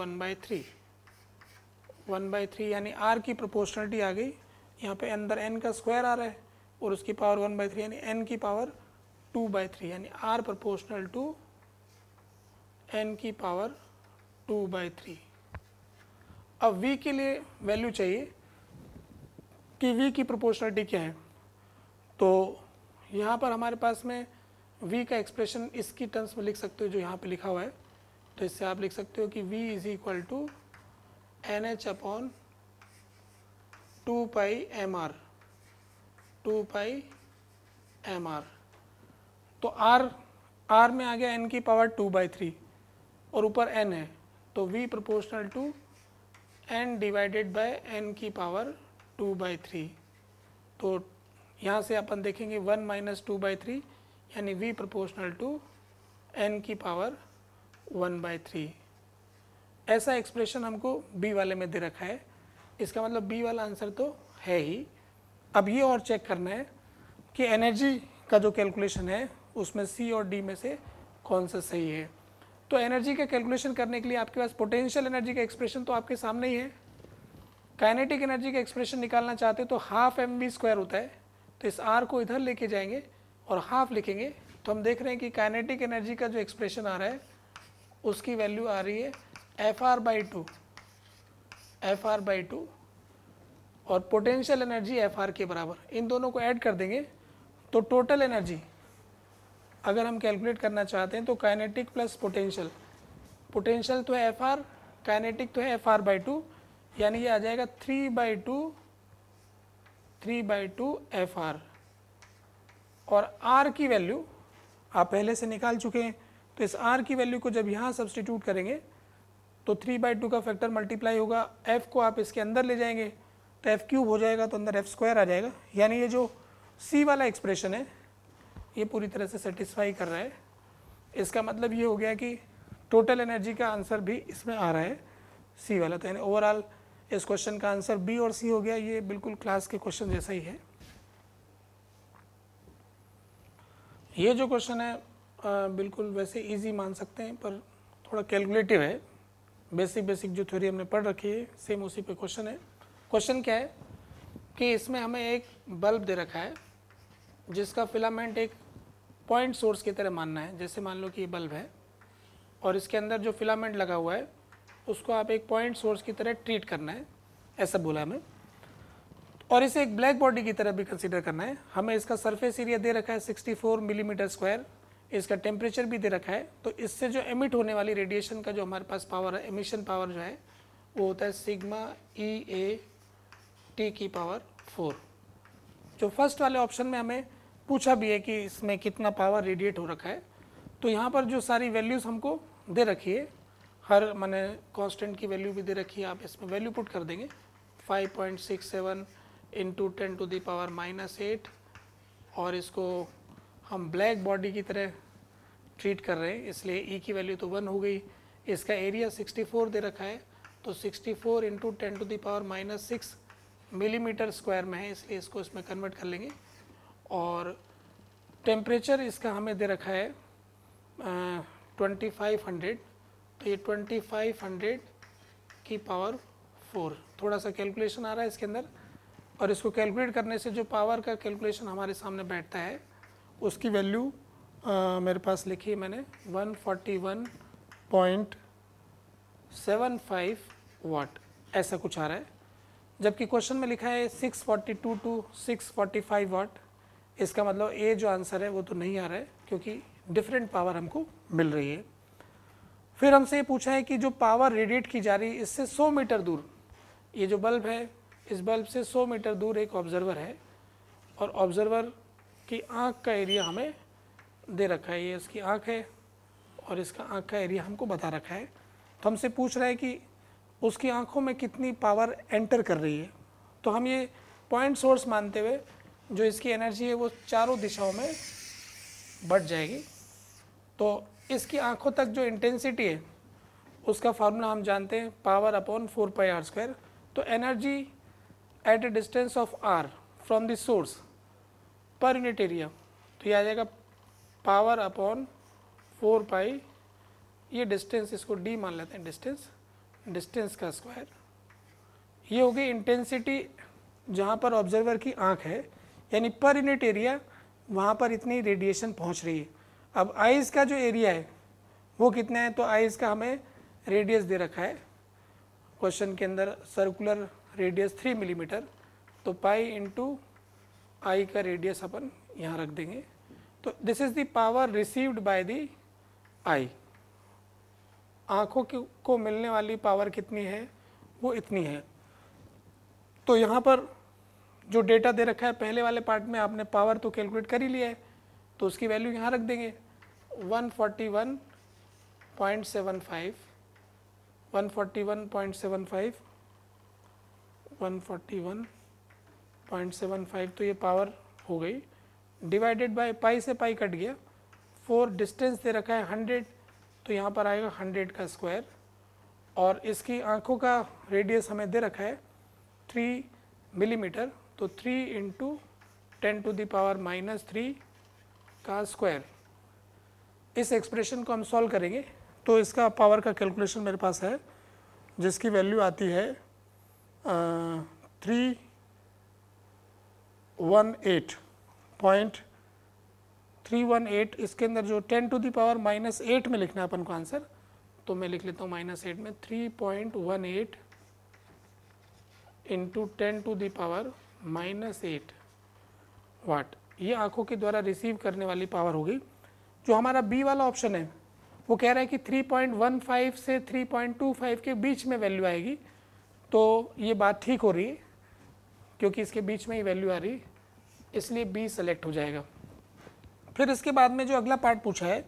1/3 यानी r की प्रोपोर्शनलिटी आ गई। यहाँ पे अंदर n का स्क्वायर आ रहा है और उसकी पावर 1/3 यानी n की पावर 2/3 यानी r प्रोपोर्शनल टू n की पावर 2/3। अब v के लिए वैल्यू चाहिए कि v की प्रोपोर्शनलिटी क्या है। तो यहाँ पर हमारे पास में v का एक्सप्रेशन इसकी टर्म्स में लिख सकते हो जो यहाँ पे लिखा हुआ है। तो इससे आप लिख सकते हो कि v is equal to NH upon 2 pi mr तो r में आ गया n की पावर 2/3 और ऊपर n है तो v proportional to n divided by n की पावर 2/3। तो यहाँ से अपन देखेंगे 1 माइनस 2/3 यानी v प्रोपोर्शनल टू n की पावर 1/3। ऐसा एक्सप्रेशन हमको b वाले में दे रखा है, इसका मतलब b वाला आंसर तो है ही। अब ये और चेक करना है कि एनर्जी का जो कैलकुलेशन है उसमें c और d में से कौन सा सही है। तो एनर्जी का कैलकुलेशन करने के लिए आपके पास पोटेंशियल एनर्जी का एक्सप्रेशन तो आपके सामने ही है। काइनेटिक एनर्जी का एक्सप्रेशन निकालना चाहते तो हाफ mv² होता है, तो इस r को इधर लेके जाएंगे और हाफ लिखेंगे तो हम देख रहे हैं कि काइनेटिक एनर्जी का जो एक्सप्रेशन आ रहा है उसकी वैल्यू आ रही है FR/2 और पोटेंशियल एनर्जी FR के बराबर। इन दोनों को ऐड कर देंगे तो टोटल एनर्जी अगर हम कैलकुलेट करना चाहते हैं तो काइनेटिक प्लस पोटेंशियल तो है FR, काइनेटिक तो है FR/2 यानी ये आ जाएगा 3/2 FR। और R की वैल्यू आप पहले से निकाल चुके हैं तो इस R की वैल्यू को जब यहाँ सब्सटीट्यूट करेंगे तो 3/2 का फैक्टर मल्टीप्लाई होगा, F को आप इसके अंदर ले जाएंगे तो F³ हो जाएगा तो अंदर F² आ जाएगा। यानी ये जो C वाला एक्सप्रेशन है ये पूरी तरह से सेटिस्फाई कर रहा है। इसका मतलब ये हो गया कि टोटल एनर्जी का आंसर भी इसमें आ रहा है C वाला। तो यानी ओवरऑल इस क्वेश्चन का आंसर B और C हो गया। ये बिल्कुल क्लास के क्वेश्चन जैसा ही है। ये जो क्वेश्चन है बिल्कुल वैसे इजी मान सकते हैं पर थोड़ा कैलकुलेटिव है। बेसिक जो थ्योरी हमने पढ़ रखी है सेम उसी पे क्वेश्चन है। क्वेश्चन क्या है कि इसमें हमें एक बल्ब दे रखा है जिसका फिलामेंट एक पॉइंट सोर्स की तरह मानना है। जैसे मान लो कि ये बल्ब है और इसके अंदर जो फिलामेंट लगा हुआ है उसको आप एक पॉइंट सोर्स की तरह ट्रीट करना है, ऐसा बोला हमें। और इसे एक ब्लैक बॉडी की तरह भी कंसीडर करना है। हमें इसका सरफेस एरिया दे रखा है 64 मिलीमीटर स्क्वायर, इसका टेम्परेचर भी दे रखा है। तो इससे जो एमिट होने वाली रेडिएशन का जो हमारे पास पावर है, एमिशन पावर जो है वो होता है सिग्मा EA T⁴। जो फर्स्ट वाले ऑप्शन में हमें पूछा भी है कि इसमें कितना पावर रेडिएट हो रखा है। तो यहाँ पर जो सारी वैल्यूज़ हमको दे रखी है, हर माने कांस्टेंट की वैल्यू भी दे रखी है, आप इसमें वैल्यू पुट कर देंगे 5.67 इंटू 10⁻⁻8 और इसको हम ब्लैक बॉडी की तरह ट्रीट कर रहे हैं इसलिए E की वैल्यू तो 1 हो गई। इसका एरिया 64 दे रखा है तो 64 इंटू 10⁻⁻6 मिलीमीटर स्क्वायर में है इसलिए इसको इसमें कन्वर्ट कर लेंगे। और टेम्परेचर इसका हमें दे रखा है 2500 तो ये 2500 की पावर 4। थोड़ा सा कैलकुलेशन आ रहा है इसके अंदर और इसको कैलकुलेट करने से जो पावर का कैलकुलेशन हमारे सामने बैठता है उसकी वैल्यू मेरे पास लिखी है मैंने 141.75 वाट, ऐसा कुछ आ रहा है। जबकि क्वेश्चन में लिखा है 642 टू 645 वाट। इसका मतलब ए जो आंसर है वो तो नहीं आ रहा है क्योंकि डिफरेंट पावर हमको मिल रही है। फिर हमसे ये पूछा है कि जो पावर रेडिएट की जा रही है इससे 100 मीटर दूर ये जो बल्ब है इस बल्ब से 100 मीटर दूर एक ऑब्जर्वर है और ऑब्जर्वर की आँख का एरिया हमें दे रखा है, ये इसकी आँख है और इसका आँख का एरिया हमको बता रखा है। तो हमसे पूछ रहा है कि उसकी आँखों में कितनी पावर एंटर कर रही है। तो हम ये पॉइंट सोर्स मानते हुए जो इसकी एनर्जी है वो चारों दिशाओं में बढ़ जाएगी। तो इसकी आँखों तक जो इंटेंसिटी है उसका फार्मूला हम जानते हैं, पावर अपॉन 4πr²। तो energy at A distance of r from the source per unit area, तो ये आ जाएगा पावर अपॉन 4π, ये डिस्टेंस इसको d मान लेते हैं, डिस्टेंस का स्क्वायर। ये हो गई इंटेंसिटी जहाँ पर ऑब्जर्वर की आँख है, यानी पर यूनिट एरिया वहाँ पर इतनी रेडिएशन पहुँच रही है। अब आइज़ का जो एरिया है वो कितना है, तो आइज़ का हमें रेडियस दे रखा है क्वेश्चन के अंदर, सर्कुलर रेडियस 3 मिलीमीटर, तो पाई इंटू आई का रेडियस अपन यहाँ रख देंगे। तो this is the power received by the eye, आँखों को मिलने वाली पावर कितनी है, वो इतनी है। तो यहाँ पर जो डेटा दे रखा है पहले वाले पार्ट में आपने पावर तो कैलकुलेट कर ही लिया है, तो उसकी वैल्यू यहाँ रख देंगे 141.75, 141.75 तो ये पावर हो गई, डिवाइडेड बाय पाई से पाई कट गया, 4 डिस्टेंस दे रखा है 100, तो यहाँ पर आएगा 100 का स्क्वायर, और इसकी आँखों का रेडियस हमें दे रखा है 3 मिलीमीटर, तो 3 इंटू 10⁻³ का स्क्वायर। इस एक्सप्रेशन को हम सॉल्व करेंगे तो इसका पावर का कैलकुलेशन मेरे पास है, जिसकी वैल्यू आती है 318.318। इसके अंदर जो 10⁻⁻8 में लिखना है अपन को आंसर, तो मैं लिख लेता हूँ -8 में 3.18 इंटू 10⁻⁻8 वाट, ये आँखों के द्वारा रिसीव करने वाली पावर होगी। जो हमारा बी वाला ऑप्शन है वो कह रहा है कि 3.15 से 3.25 के बीच में वैल्यू आएगी, तो ये बात ठीक हो रही है क्योंकि इसके बीच में ही वैल्यू आ रही, इसलिए बी सेलेक्ट हो जाएगा। फिर इसके बाद में जो अगला पार्ट पूछा है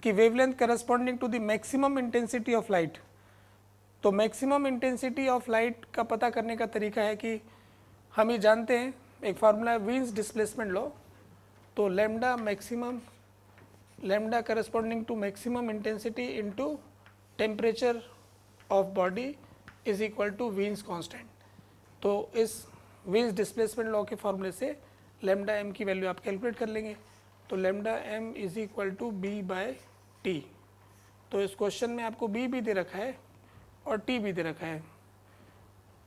कि wavelength corresponding to the maximum intensity of light. तो मैक्सिमम इंटेंसिटी ऑफ लाइट का पता करने का तरीका है कि हम ये जानते हैं, एक फार्मूला है वीन्स डिस्प्लेसमेंट लॉ। तो lambda corresponding to maximum intensity into temperature of body is equal to Wien's constant. तो इस वीन्स डिस्प्लेसमेंट लॉ के फार्मूले से लैम्डा एम की वैल्यू आप कैलकुलेट कर लेंगे। तो lambda M is equal to B by T. तो इस क्वेश्चन में आपको बी भी दे रखा है और टी भी दे रखा है।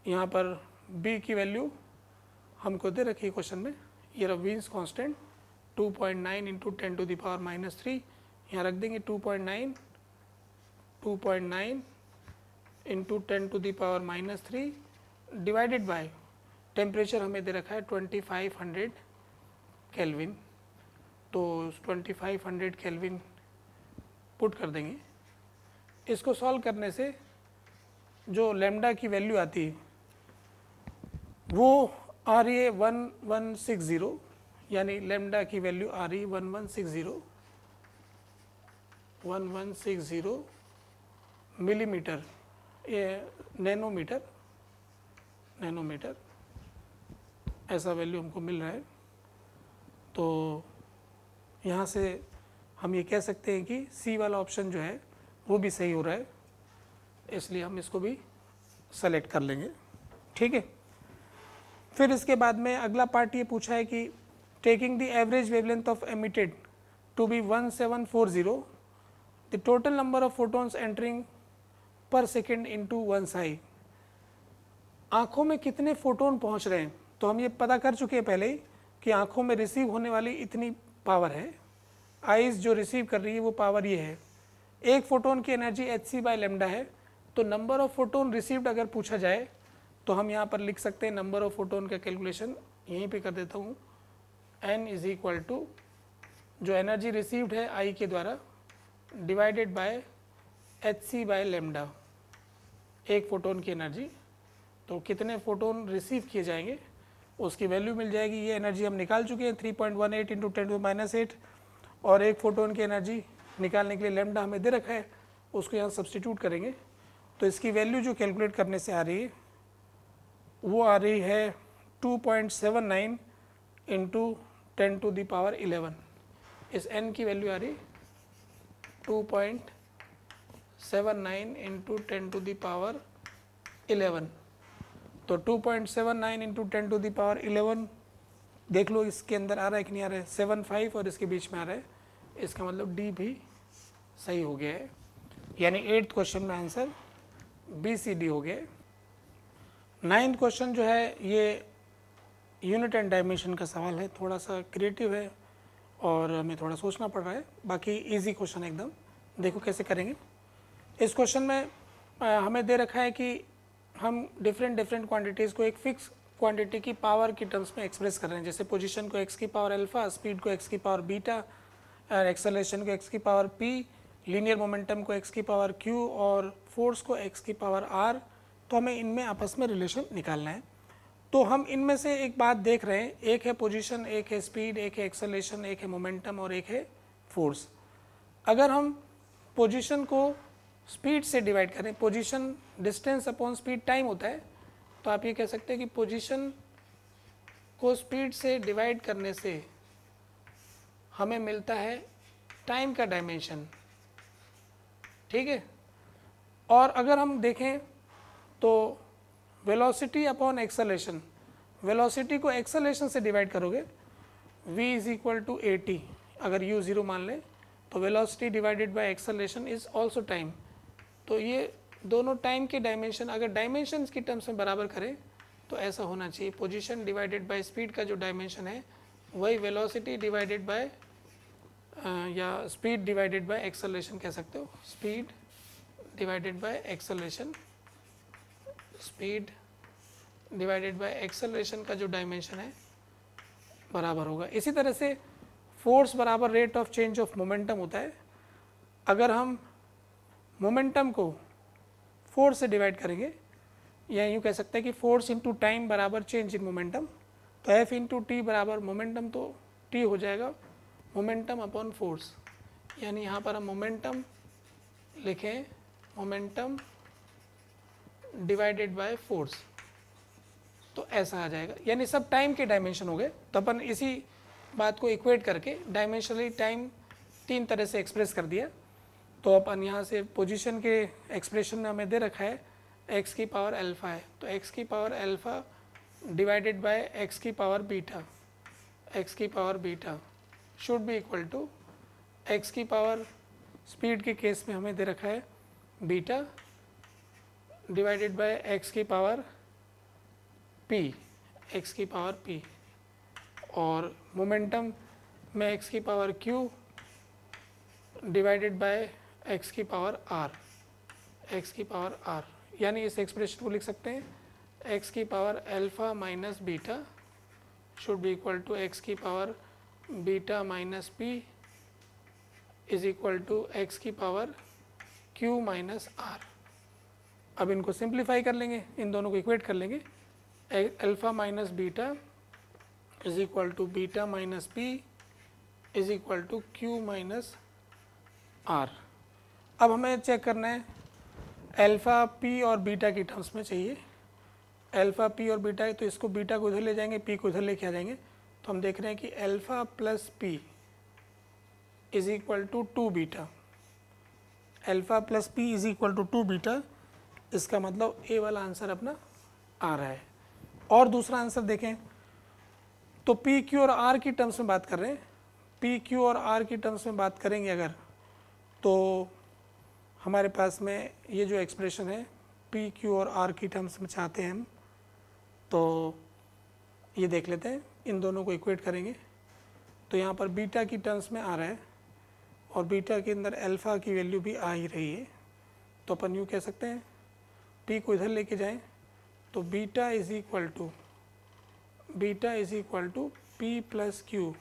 यहाँ पर बी की वैल्यू हमको दे रखी है क्वेश्चन में, ये रहा वीन्स कांस्टेंट 2.9 इंटू 10⁻³ यहाँ रख देंगे 2.9 इंटू 10⁻³ डिवाइडेड बाय टेम्परेचर हमें दे रखा है 2500 केल्विन। तो 2500 केल्विन पुट कर देंगे। इसको सॉल्व करने से जो लैम्डा की वैल्यू आती है वो आ रही है 1160, यानी लैम्डा की वैल्यू आ रही है 1160 मिलीमीटर, ये नैनोमीटर ऐसा वैल्यू हमको मिल रहा है। तो यहाँ से हम ये कह सकते हैं कि सी वाला ऑप्शन जो है वो भी सही हो रहा है, इसलिए हम इसको भी सेलेक्ट कर लेंगे। ठीक है। फिर इसके बाद में अगला पार्ट ये पूछा है कि taking the average wavelength of emitted to be 1740, the total number of photons entering per second into one's eye. आँखों में कितने फोटोन पहुँच रहे हैं, तो हम ये पता कर चुके हैं पहले ही कि आँखों में रिसीव होने वाली इतनी पावर है, आइज़ जो रिसीव कर रही है वो पावर ये है। एक फोटोन की एनर्जी hc/λ है, तो नंबर ऑफ फोटोन रिसीव्ड अगर पूछा जाए तो हम यहाँ पर लिख सकते हैं नंबर ऑफ फोटोन का कैलकुलेशन यहीं पे कर देता हूँ, n इज इक्वल टू जो एनर्जी रिसीव्ड है I के द्वारा डिवाइडेड बाय hc/λ, एक फोटोन की एनर्जी तो कितने फोटोन रिसीव किए जाएंगे उसकी वैल्यू मिल जाएगी। ये एनर्जी हम निकाल चुके हैं 3.18 इंटू 10⁻⁸ और एक फोटोन की एनर्जी निकालने के लिए लैम्डा हमें दे रखा है, उसको यहाँ सब्सटीट्यूट करेंगे तो इसकी वैल्यू जो कैलकुलेट करने से आ रही है वो आ रही है 2.79 इंटू 10⁻11। इस n की वैल्यू आ रही 2.79 इंटू 10⁻11। तो 2.79 इंटू 10⁻11 देख लो इसके अंदर आ रहा है कि नहीं आ रहा है, 75 और इसके बीच में आ रहा है, इसका मतलब डी भी सही हो गया है। यानी 8th क्वेश्चन में आंसर बी सी डी हो गया। 9th क्वेश्चन जो है ये यूनिट एंड डायमेंशन का सवाल है, थोड़ा सा क्रिएटिव है और हमें थोड़ा सोचना पड़ रहा है, बाकी इजी क्वेश्चन एकदम। देखो कैसे करेंगे। इस क्वेश्चन में हमें दे रखा है कि हम डिफरेंट क्वांटिटीज़ को एक फिक्स क्वांटिटी की पावर की टर्म्स में एक्सप्रेस कर रहे हैं। जैसे पोजीशन को x की पावर अल्फा, स्पीड को x की पावर बीटा, एक्सेलरेशन को x की पावर p, लीनियर मोमेंटम को x की पावर q और फोर्स को x की पावर r। तो हमें इनमें आपस में रिलेशन निकालना है। तो हम इनमें से एक बात देख रहे हैं, एक है पोजीशन, एक है स्पीड, एक है एक्सेलरेशन, एक है मोमेंटम और एक है फोर्स। अगर हम पोजीशन को स्पीड से डिवाइड करें, position distance upon speed time होता है, तो आप ये कह सकते हैं कि पोजीशन को स्पीड से डिवाइड करने से हमें मिलता है टाइम का डायमेंशन, ठीक है। और अगर हम देखें तो वेलोसिटी अपॉन एक्सेलरेशन, वेलोसिटी को एक्सेलरेशन से डिवाइड करोगे v is equal to AT, अगर u 0 मान लें तो velocity divided by acceleration is also time. तो ये दोनों टाइम के डायमेंशन अगर डायमेंशंस की टर्म्स में बराबर करें तो ऐसा होना चाहिए, पोजीशन डिवाइडेड बाय स्पीड का जो डायमेंशन है वही वेलोसिटी डिवाइडेड बाय या स्पीड डिवाइडेड बाय एक्सेलरेशन कह सकते हो, speed divided by acceleration, speed divided by acceleration का जो डायमेंशन है बराबर होगा। इसी तरह से फोर्स बराबर rate of change of momentum होता है। अगर हम मोमेंटम को फोर्स से डिवाइड करेंगे, या यूँ कह सकते हैं कि फोर्स इंटू टाइम बराबर चेंज इन मोमेंटम, तो एफ इंटू टी बराबर मोमेंटम, तो टी हो जाएगा मोमेंटम अपॉन फोर्स। यानी यहाँ पर हम मोमेंटम लिखें, मोमेंटम डिवाइडेड बाय फोर्स, तो ऐसा आ जाएगा। यानी सब टाइम के डायमेंशन हो गए। तो अपन इसी बात को इक्वेट करके डायमेंशनली टाइम 3 तरह से एक्सप्रेस कर दिया। तो अपन यहाँ से पोजीशन के एक्सप्रेशन में हमें दे रखा है x की पावर अल्फा है, तो x की power alpha divided by x की पावर बीटा, x की power beta should be equal to x की पावर स्पीड के केस में हमें दे रखा है बीटा डिवाइडेड बाय x की पावर p, x की पावर p, और मोमेंटम में x की power q divided by x की पावर r, x की पावर r। यानी इस एक्सप्रेशन को लिख सकते हैं x की power alpha minus beta should be equal to x की power beta minus p is equal to x की पावर q माइनस r। अब इनको सिंप्लीफाई कर लेंगे, इन दोनों को इक्वेट कर लेंगे। Alpha minus beta is equal to beta minus p is equal to q minus r। अब हमें चेक करना है अल्फ़ा पी और बीटा की टर्म्स में चाहिए, अल्फ़ा पी और बीटा है, तो इसको बीटा को इधर ले जाएंगे, पी को इधर लेके आ जाएंगे। तो हम देख रहे हैं कि alpha plus P is equal to 2 beta, alpha plus P is equal to 2 beta. इसका मतलब ए वाला आंसर अपना आ रहा है। और दूसरा आंसर देखें तो पी क्यू और आर की टर्म्स में बात कर रहे हैं, पी क्यू और आर की टर्म्स में बात करेंगे अगर, तो हमारे पास में ये जो एक्सप्रेशन है पी क्यू और आर की टर्म्स में चाहते हैं हम, तो ये देख लेते हैं, इन दोनों को इक्वेट करेंगे तो यहाँ पर बीटा की टर्म्स में आ रहा है और बीटा के अंदर अल्फ़ा की वैल्यू भी आ ही रही है। तो अपन यूँ कह सकते हैं पी को इधर लेके जाएं तो beta is equal to P plus Q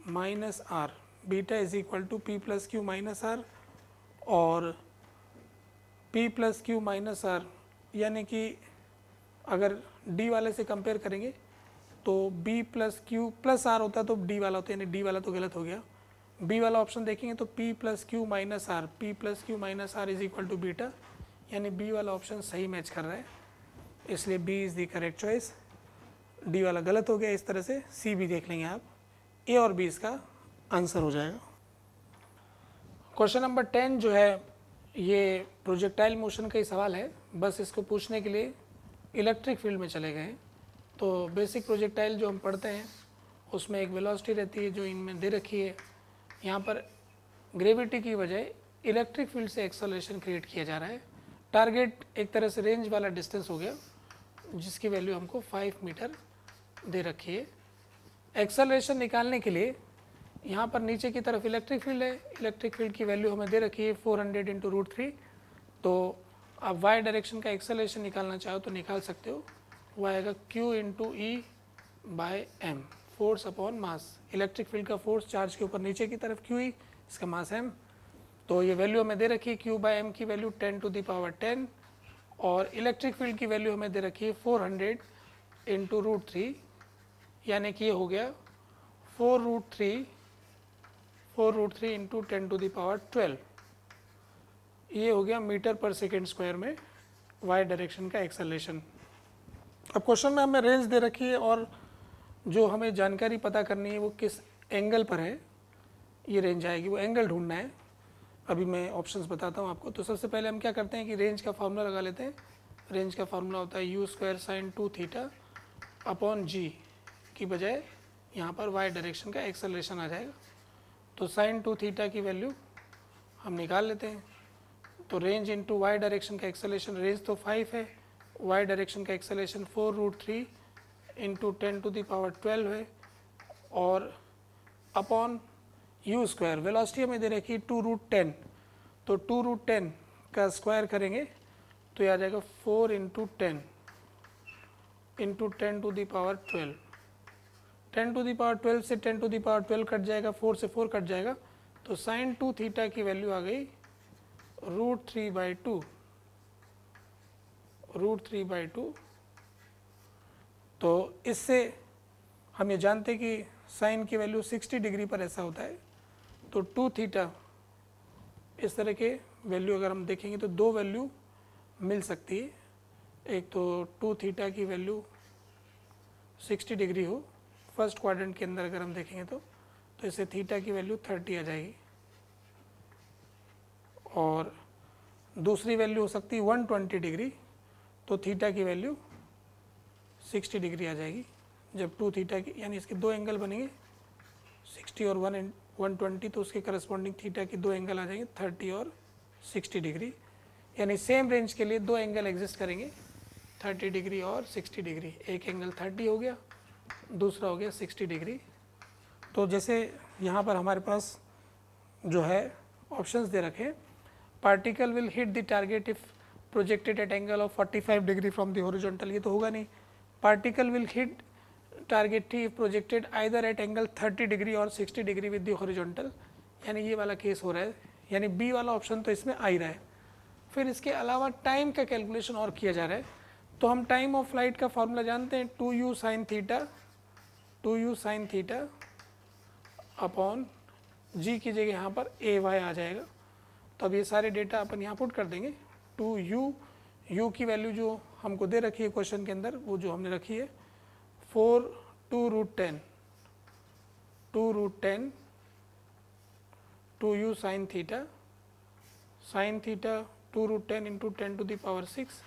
minus R, beta is equal to P plus Q minus R, और p plus Q minus R यानी कि अगर डी वाले से कंपेयर करेंगे तो B plus Q plus R होता तो डी वाला होता है, यानी डी वाला तो गलत हो गया। बी वाला ऑप्शन देखेंगे तो P plus Q minus R, P plus Q minus R is equal to beta, यानी बी वाला ऑप्शन सही मैच कर रहा है, इसलिए B is the correct choice. D वाला गलत हो गया, इस तरह से सी भी देख लेंगे आप, ए और बी इसका आंसर हो जाएगा। क्वेश्चन नंबर 10 जो है ये प्रोजेक्टाइल मोशन का ही सवाल है, बस इसको पूछने के लिए इलेक्ट्रिक फील्ड में चले गए। तो बेसिक प्रोजेक्टाइल जो हम पढ़ते हैं उसमें एक वेलोसिटी रहती है जो इनमें दे रखी है, यहाँ पर ग्रेविटी की वजह इलेक्ट्रिक फील्ड से एक्सेलरेशन क्रिएट किया जा रहा है। टारगेट एक तरह से रेंज वाला डिस्टेंस हो गया जिसकी वैल्यू हमको 5 मीटर दे रखी है। एक्सेलरेशन निकालने के लिए यहाँ पर नीचे की तरफ इलेक्ट्रिक फील्ड है, इलेक्ट्रिक फील्ड की वैल्यू हमें दे रखी है 400 इंटू √3। तो आप वाई डायरेक्शन का एक्सेलरेशन निकालना चाहो तो निकाल सकते हो, वो आएगा Q into E by M, force upon mass. Electric field का फोर्स चार्ज के ऊपर नीचे की तरफ QE, इसका मास m। तो ये वैल्यू हमें दे रखी है Q बाय एम की वैल्यू 10⁻10 और इलेक्ट्रिक फील्ड की वैल्यू हमें दे रखी है 400 इंटू √3, यानी कि ये हो गया 4√3 इंटू 10⁻12, ये हो गया मीटर पर सेकेंड स्क्वायर में वाई डायरेक्शन का एक्सेलरेशन। अब क्वेश्चन में हमें रेंज दे रखी है और जो हमें जानकारी पता करनी है वो किस एंगल पर है ये रेंज आएगी, वो एंगल ढूंढना है। अभी मैं ऑप्शंस बताता हूँ आपको। तो सबसे पहले हम क्या करते हैं कि रेंज का फार्मूला लगा लेते हैं। रेंज का फार्मूला होता है u² sin 2θ अपॉन जी की बजाय यहाँ पर y डायरेक्शन का एक्सेलरेशन आ जाएगा। तो sin 2θ की वैल्यू हम निकाल लेते हैं। तो रेंज इंटू y डायरेक्शन का एक्सेलरेशन, रेंज तो 5 है, y डायरेक्शन का एक्सेलरेशन 4√3 इंटू 10⁻12 है और अपॉन u², वेलोसिटी हमें दे रखी 2√10, तो 2√10 का स्क्वायर करेंगे तो ये आ जाएगा 4 इंटू 10 इंटू 10⁻12। 10⁻12 से 10⁻12 कट जाएगा, 4 से 4 कट जाएगा, तो sin 2θ की वैल्यू आ गई √3/2, √3/2। तो इससे हम ये जानते हैं कि साइन की वैल्यू 60 डिग्री पर ऐसा होता है। तो 2θ इस तरह के वैल्यू अगर हम देखेंगे तो दो वैल्यू मिल सकती है। एक तो 2θ की वैल्यू 60 डिग्री हो फर्स्ट क्वाड्रेंट के अंदर अगर हम देखेंगे तो इससे थीटा की वैल्यू 30 आ जाएगी, और दूसरी वैल्यू हो सकती है 120 डिग्री, तो थीटा की वैल्यू 60 डिग्री आ जाएगी। जब 2θ की यानी इसके दो एंगल बनेंगे 60 और 120, तो उसके करस्पॉन्डिंग थीटा की दो एंगल आ जाएंगे 30 और 60 डिग्री। यानी सेम रेंज के लिए दो एंगल एग्जिस्ट करेंगे 30 डिग्री और 60 डिग्री। एक एंगल 30 हो गया, दूसरा हो गया 60 डिग्री। तो जैसे यहाँ पर हमारे पास जो है ऑप्शंस दे रखे, particle will hit the target if projected at angle of 45 degree from the horizontal, ये तो होगा नहीं। Particle will hit target T projected either eight angle 30 degree और 60 डिग्री विद द हॉरिजॉन्टल, यानी ये वाला केस हो रहा है, यानी बी वाला ऑप्शन तो इसमें आ ही रहा है। फिर इसके अलावा टाइम का कैलकुलेशन और किया जा रहा है। तो हम टाइम ऑफ फ्लाइट का फॉर्मूला जानते हैं, 2u sin थीटा अपॉन जी की जगह यहाँ पर ए वाई आ जाएगा। तो अब ये सारे डेटा अपन यहाँ पुट कर देंगे। 2u की वैल्यू जो हमको दे रखी है क्वेश्चन के अंदर, वो जो हमने रखी है 2√10 2u sin theta 2√10 into 10⁻6।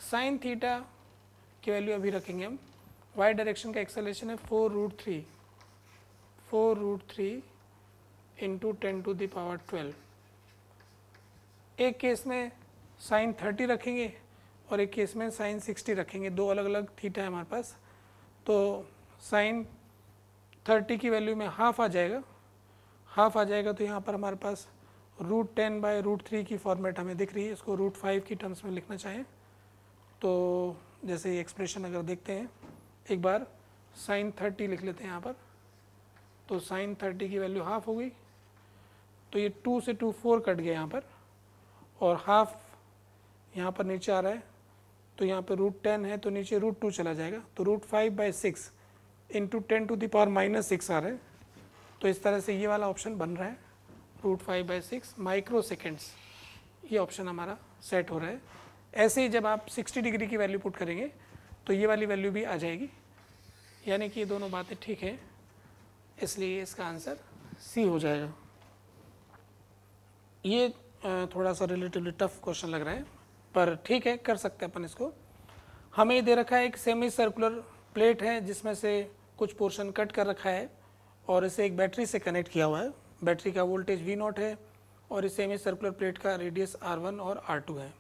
Sine theta की वैल्यू अभी रखेंगे हम। वाई डायरेक्शन का एक्सेलरेशन है 4√3 इंटू 10⁻12। एक केस में साइन 30 रखेंगे और एक केस में साइन 60 रखेंगे, दो अलग अलग थीटा है हमारे पास। तो साइन 30 की वैल्यू में हाफ आ जाएगा, तो यहाँ पर हमारे पास √10/√3 की फॉर्मेट हमें दिख रही है। इसको √5 की टर्म्स में लिखना चाहें तो जैसे ये एक्सप्रेशन अगर देखते हैं एक बार, साइन 30 लिख लेते हैं यहाँ पर। तो साइन 30 की वैल्यू हाफ हो गई, तो ये 2 से 2 4 कट गया यहाँ पर, और हाफ यहाँ पर नीचे आ रहा है, तो यहाँ पे √10 है तो नीचे √2 चला जाएगा, तो √5/6 इंटू 10⁻⁻6 आ रहा है। तो इस तरह से ये वाला ऑप्शन बन रहा है, √5/6 माइक्रो सेकेंड्स, ये ऑप्शन हमारा सेट हो रहा है। ऐसे ही जब आप 60 डिग्री की वैल्यू पुट करेंगे तो ये वाली वैल्यू भी आ जाएगी, यानी कि ये दोनों बातें ठीक है, इसलिए इसका आंसर सी हो जाएगा। ये थोड़ा सा रिलेटिवली टफ क्वेश्चन लग रहा है, पर ठीक है, कर सकते हैं अपन इसको। हमें दे रखा है एक सेमी सर्कुलर प्लेट है जिसमें से कुछ पोर्शन कट कर रखा है और इसे एक बैटरी से कनेक्ट किया हुआ है। बैटरी का वोल्टेज V0 है और इस सेमी सर्कुलर प्लेट का रेडियस R1 और R2 है।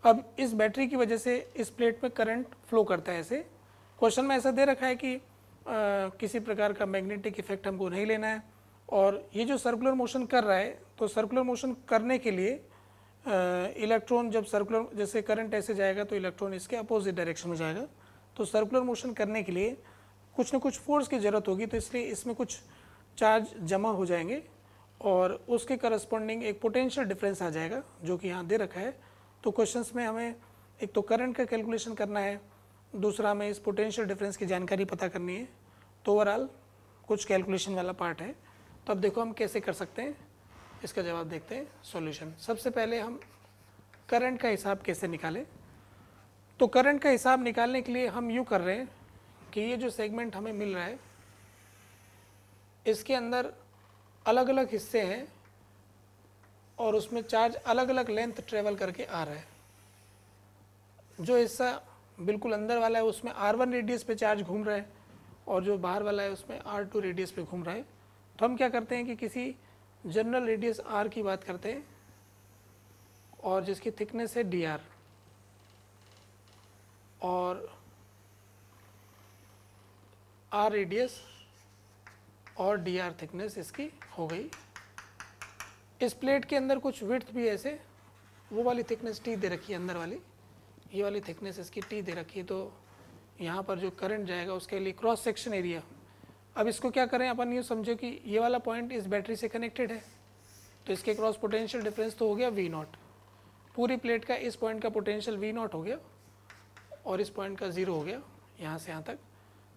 अब इस बैटरी की वजह से इस प्लेट में करंट फ्लो करता है। ऐसे क्वेश्चन में ऐसा दे रखा है कि किसी प्रकार का मैग्नेटिक इफेक्ट हमको नहीं लेना है, और ये जो सर्कुलर मोशन कर रहा है, तो सर्कुलर मोशन करने के लिए इलेक्ट्रॉन जब सर्कुलर, जैसे करंट ऐसे जाएगा तो इलेक्ट्रॉन इसके अपोजिट डायरेक्शन में जाएगा, तो सर्कुलर मोशन करने के लिए कुछ न कुछ फोर्स की ज़रूरत होगी, तो इसलिए इसमें कुछ चार्ज जमा हो जाएंगे और उसके करस्पॉन्डिंग एक पोटेंशियल डिफरेंस आ जाएगा जो कि यहाँ दे रखा है। तो क्वेश्चंस में हमें एक तो करंट का कैलकुलेशन करना है, दूसरा हमें इस पोटेंशियल डिफरेंस की जानकारी पता करनी है, तो ओवरऑल कुछ कैलकुलेशन वाला पार्ट है। तो अब देखो हम कैसे कर सकते हैं, इसका जवाब देखते हैं। सॉल्यूशन, सबसे पहले हम करंट का हिसाब कैसे निकालें। तो करंट का हिसाब निकालने के लिए हम यूँ कर रहे हैं कि ये जो सेगमेंट हमें मिल रहा है इसके अंदर अलग अलग हिस्से हैं और उसमें चार्ज अलग अलग लेंथ ट्रेवल करके आ रहा है। जो हिस्सा बिल्कुल अंदर वाला है उसमें R1 रेडियस पे चार्ज घूम रहा है और जो बाहर वाला है उसमें R2 रेडियस पे घूम रहा है। तो हम क्या करते हैं कि किसी जनरल रेडियस R की बात करते हैं और जिसकी थिकनेस है dr, और R रेडियस और dr थिकनेस इसकी हो गई। इस प्लेट के अंदर कुछ विड्थ भी ऐसे, वो वाली थिकनेस t दे रखी है, अंदर वाली ये वाली थिकनेस इसकी t दे रखी है। तो यहाँ पर जो करंट जाएगा उसके लिए क्रॉस सेक्शन एरिया, अब इसको क्या करें अपन, ये समझो कि ये वाला पॉइंट इस बैटरी से कनेक्टेड है, तो इसके क्रॉस पोटेंशियल डिफरेंस तो हो गया V0, पूरी प्लेट का इस पॉइंट का पोटेंशियल V0 हो गया और इस पॉइंट का 0 हो गया यहाँ से यहाँ तक।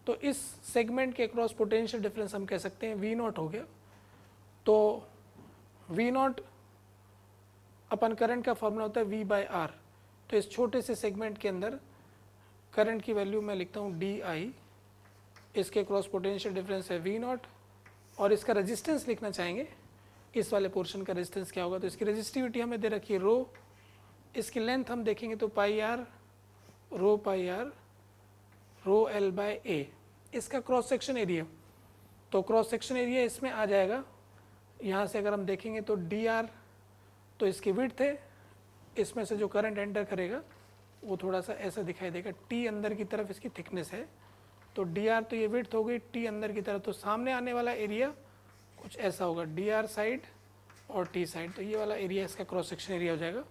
तो इस सेगमेंट के क्रॉस पोटेंशियल डिफरेंस हम कह सकते हैं V0 हो गया। तो V0 अपन करंट का फॉर्मूला होता है V/R। तो इस छोटे से सेगमेंट के अंदर करंट की वैल्यू मैं लिखता हूँ DI, इसके क्रॉस पोटेंशियल डिफरेंस है V0 और इसका रेजिस्टेंस लिखना चाहेंगे, इस वाले पोर्शन का रेजिस्टेंस क्या होगा। तो इसकी रेजिस्टिविटी हमें दे रखी है रो, इसकी लेंथ हम देखेंगे तो πr रो L/A, इसका क्रॉस सेक्शन एरिया, तो क्रॉस सेक्शन एरिया इसमें आ जाएगा। यहाँ से अगर हम देखेंगे तो dr, तो इसकी विड्थ है, इसमें से जो करंट एंटर करेगा वो थोड़ा सा ऐसा दिखाई देगा, t अंदर की तरफ इसकी थिकनेस है, तो dr तो ये विड्थ हो गई, t अंदर की तरफ, तो सामने आने वाला एरिया कुछ ऐसा होगा, dr साइड और t साइड, तो ये वाला एरिया इसका क्रॉस सेक्शन एरिया हो जाएगा।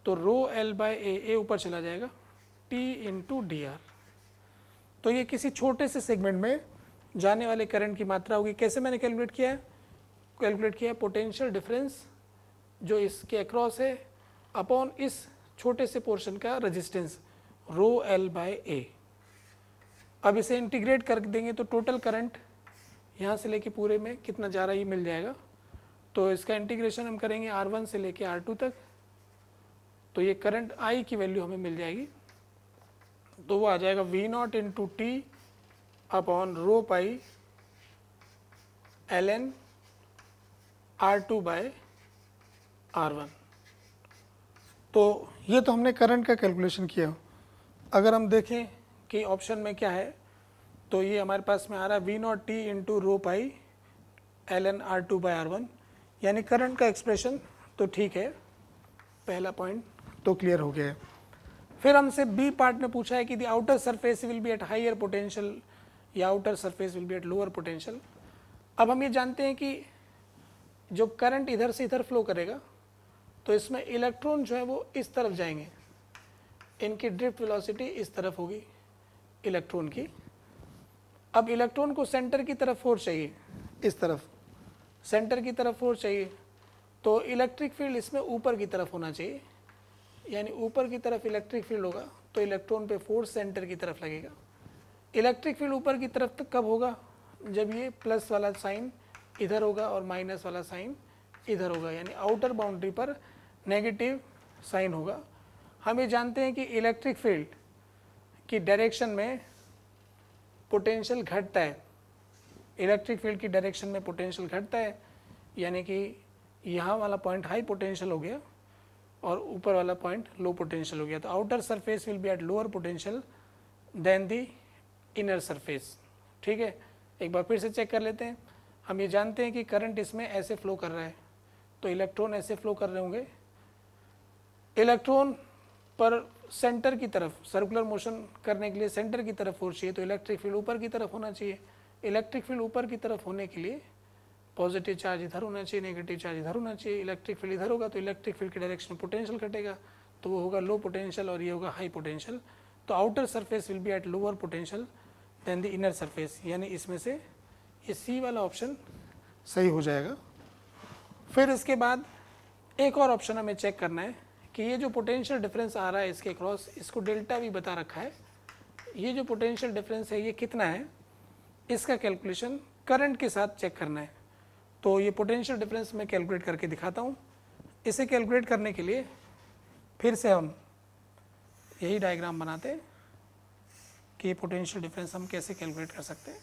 तो रो L/A ऊपर चला जाएगा, t इंटू dr। तो ये किसी छोटे से सेगमेंट में जाने वाले करंट की मात्रा होगी। कैसे मैंने कैलकुलेट किया है, पोटेंशियल डिफरेंस जो इसके अक्रॉस है अपॉन इस छोटे से पोर्शन का रेजिस्टेंस रो L/A। अब इसे इंटीग्रेट कर देंगे तो टोटल करंट यहाँ से लेके पूरे में कितना जा रहा है ये मिल जाएगा। तो इसका इंटीग्रेशन हम करेंगे R1 से लेके R2 तक, तो ये करंट I की वैल्यू हमें मिल जाएगी, तो वो आ जाएगा V0 into T upon rho pi ln R2/R1। तो ये तो हमने करंट का कैलकुलेशन किया। अगर हम देखें कि ऑप्शन में क्या है, तो ये हमारे पास में आ रहा है V0 T into rho pi ln R2/R1, यानी करंट का एक्सप्रेशन तो ठीक है, पहला पॉइंट तो क्लियर हो गया है। फिर हमसे बी पार्ट में पूछा है कि the outer surface will be at higher potential या outer surface will be at lower potential. अब हम ये जानते हैं कि जो करंट इधर से इधर फ्लो करेगा तो इसमें इलेक्ट्रॉन जो है वो इस तरफ जाएंगे, इनकी ड्रिफ्ट वेलोसिटी इस तरफ होगी इलेक्ट्रॉन की। अब इलेक्ट्रॉन को सेंटर की तरफ फोर्स चाहिए, इस तरफ सेंटर की तरफ फोर्स चाहिए, तो इलेक्ट्रिक फील्ड इसमें ऊपर की तरफ होना चाहिए, यानी ऊपर की तरफ इलेक्ट्रिक फील्ड होगा तो इलेक्ट्रॉन पे फोर्स सेंटर की तरफ लगेगा। इलेक्ट्रिक फील्ड ऊपर की तरफ तक कब होगा, जब ये प्लस वाला साइन इधर होगा और माइनस वाला साइन इधर होगा, यानी आउटर बाउंड्री पर नेगेटिव साइन होगा। हम ये जानते हैं कि इलेक्ट्रिक फील्ड की डायरेक्शन में पोटेंशियल घटता है, इलेक्ट्रिक फील्ड की डायरेक्शन में पोटेंशियल घटता है, यानी कि यहाँ वाला पॉइंट हाई पोटेंशियल हो गया और ऊपर वाला पॉइंट लो पोटेंशियल हो गया। तो outer surface will be at lower potential than the inner surface. ठीक है, एक बार फिर से चेक कर लेते हैं। हम ये जानते हैं कि करंट इसमें ऐसे फ्लो कर रहा है, तो इलेक्ट्रॉन ऐसे फ्लो कर रहे होंगे। इलेक्ट्रॉन पर सेंटर की तरफ सर्कुलर मोशन करने के लिए सेंटर की तरफ फोर्स चाहिए, तो इलेक्ट्रिक फील्ड ऊपर की तरफ होना चाहिए। इलेक्ट्रिक फील्ड ऊपर की तरफ होने के लिए पॉजिटिव चार्ज इधर होना चाहिए, नेगेटिव चार्ज इधर होना चाहिए। इलेक्ट्रिक फील्ड इधर होगा तो इलेक्ट्रिक फील्ड की डायरेक्शन में पोटेंशियल घटेगा, तो वो होगा लो पोटेंशियल और ये होगा हाई पोटेंशियल। तो outer surface will be at lower potential than the inner surface, यानी इसमें से ये सी वाला ऑप्शन सही हो जाएगा। फिर इसके बाद एक और ऑप्शन हमें चेक करना है कि ये जो पोटेंशियल डिफरेंस आ रहा है इसके क्रॉस, इसको डेल्टा भी बता रखा है। ये जो पोटेंशियल डिफरेंस है ये कितना है, इसका कैलकुलेशन करंट के साथ चेक करना है। तो ये पोटेंशियल डिफरेंस मैं कैलकुलेट करके दिखाता हूँ। इसे कैलकुलेट करने के लिए फिर से हम यही डायग्राम बनाते हैं कि पोटेंशियल डिफरेंस हम कैसे कैलकुलेट कर सकते हैं।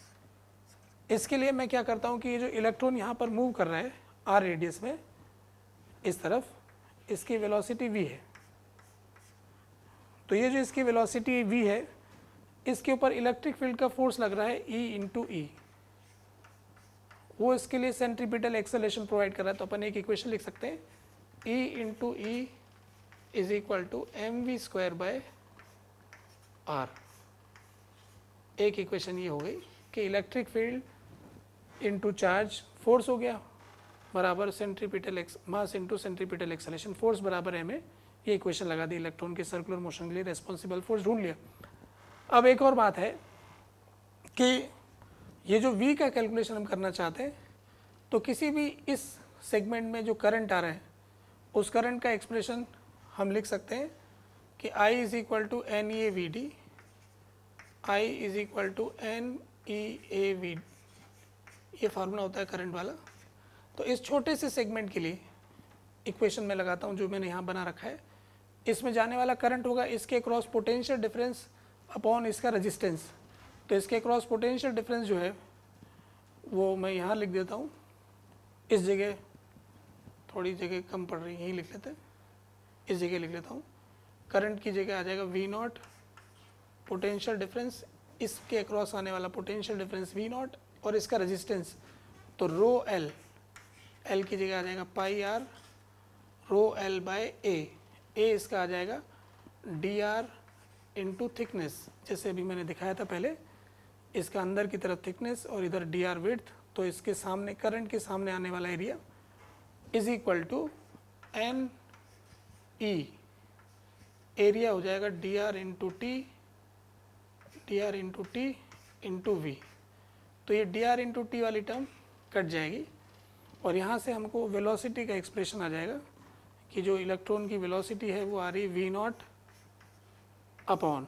इसके लिए मैं क्या करता हूँ कि ये जो इलेक्ट्रॉन यहाँ पर मूव कर रहा है आर रेडियस में इस तरफ, इसकी वेलोसिटी v है। तो ये जो इसकी वेलोसिटी v है, इसके ऊपर इलेक्ट्रिक फील्ड का फोर्स लग रहा है E इंटू ई, वो इसके लिए सेंट्रीपिटल एक्सेलरेशन प्रोवाइड कर रहा है। तो अपन एक इक्वेशन लिख सकते हैं, E into E is equal to mv² by r। एक इक्वेशन ये हो गई कि electric field into charge force हो गया बराबर centripetal mass into centripetal acceleration, force बराबर m है। ये इक्वेशन लगा दी, इलेक्ट्रॉन के सर्कुलर मोशन के लिए रेस्पॉन्सिबल फोर्स ढूंढ लिया। अब एक और बात है कि ये जो v का कैलकुलेशन हम करना चाहते हैं, तो किसी भी इस सेगमेंट में जो करंट आ रहा है उस करंट का एक्सप्रेशन हम लिख सकते हैं कि I is equal to N E A V D, I is equal to N E A V, ये फार्मूला होता है करंट वाला। तो इस छोटे से सेगमेंट के लिए इक्वेशन में लगाता हूँ जो मैंने यहाँ बना रखा है। इसमें जाने वाला करंट होगा इसके क्रॉस पोटेंशियल डिफरेंस अपॉन इसका रेजिस्टेंस। तो इसके क्रॉस पोटेंशियल डिफरेंस जो है वो मैं यहाँ लिख देता हूँ, इस जगह थोड़ी जगह कम पड़ रही है, यही लिख लेते हैं, इस जगह लिख लेता हूँ। करंट की जगह आ जाएगा वी नॉट, पोटेंशियल डिफरेंस, इसके क्रॉस आने वाला पोटेंशियल डिफरेंस वी नॉट, और इसका रेजिस्टेंस तो रो एल, एल की जगह आ जाएगा पाई आर रो एल बाय ए, इसका आ जाएगा डी आर इंटू थिकनेस, जैसे अभी मैंने दिखाया था पहले, इसका अंदर की तरफ थिकनेस और इधर डी आर विड्थ। तो इसके सामने करंट के सामने आने वाला area is equal to N E, area हो जाएगा D R into T, D R into T into V. तो ये डी आर इंटू टी वाली टर्म कट जाएगी और यहाँ से हमको वेलोसिटी का एक्सप्रेशन आ जाएगा कि जो इलेक्ट्रॉन की वेलोसिटी है वो आ रही V not upon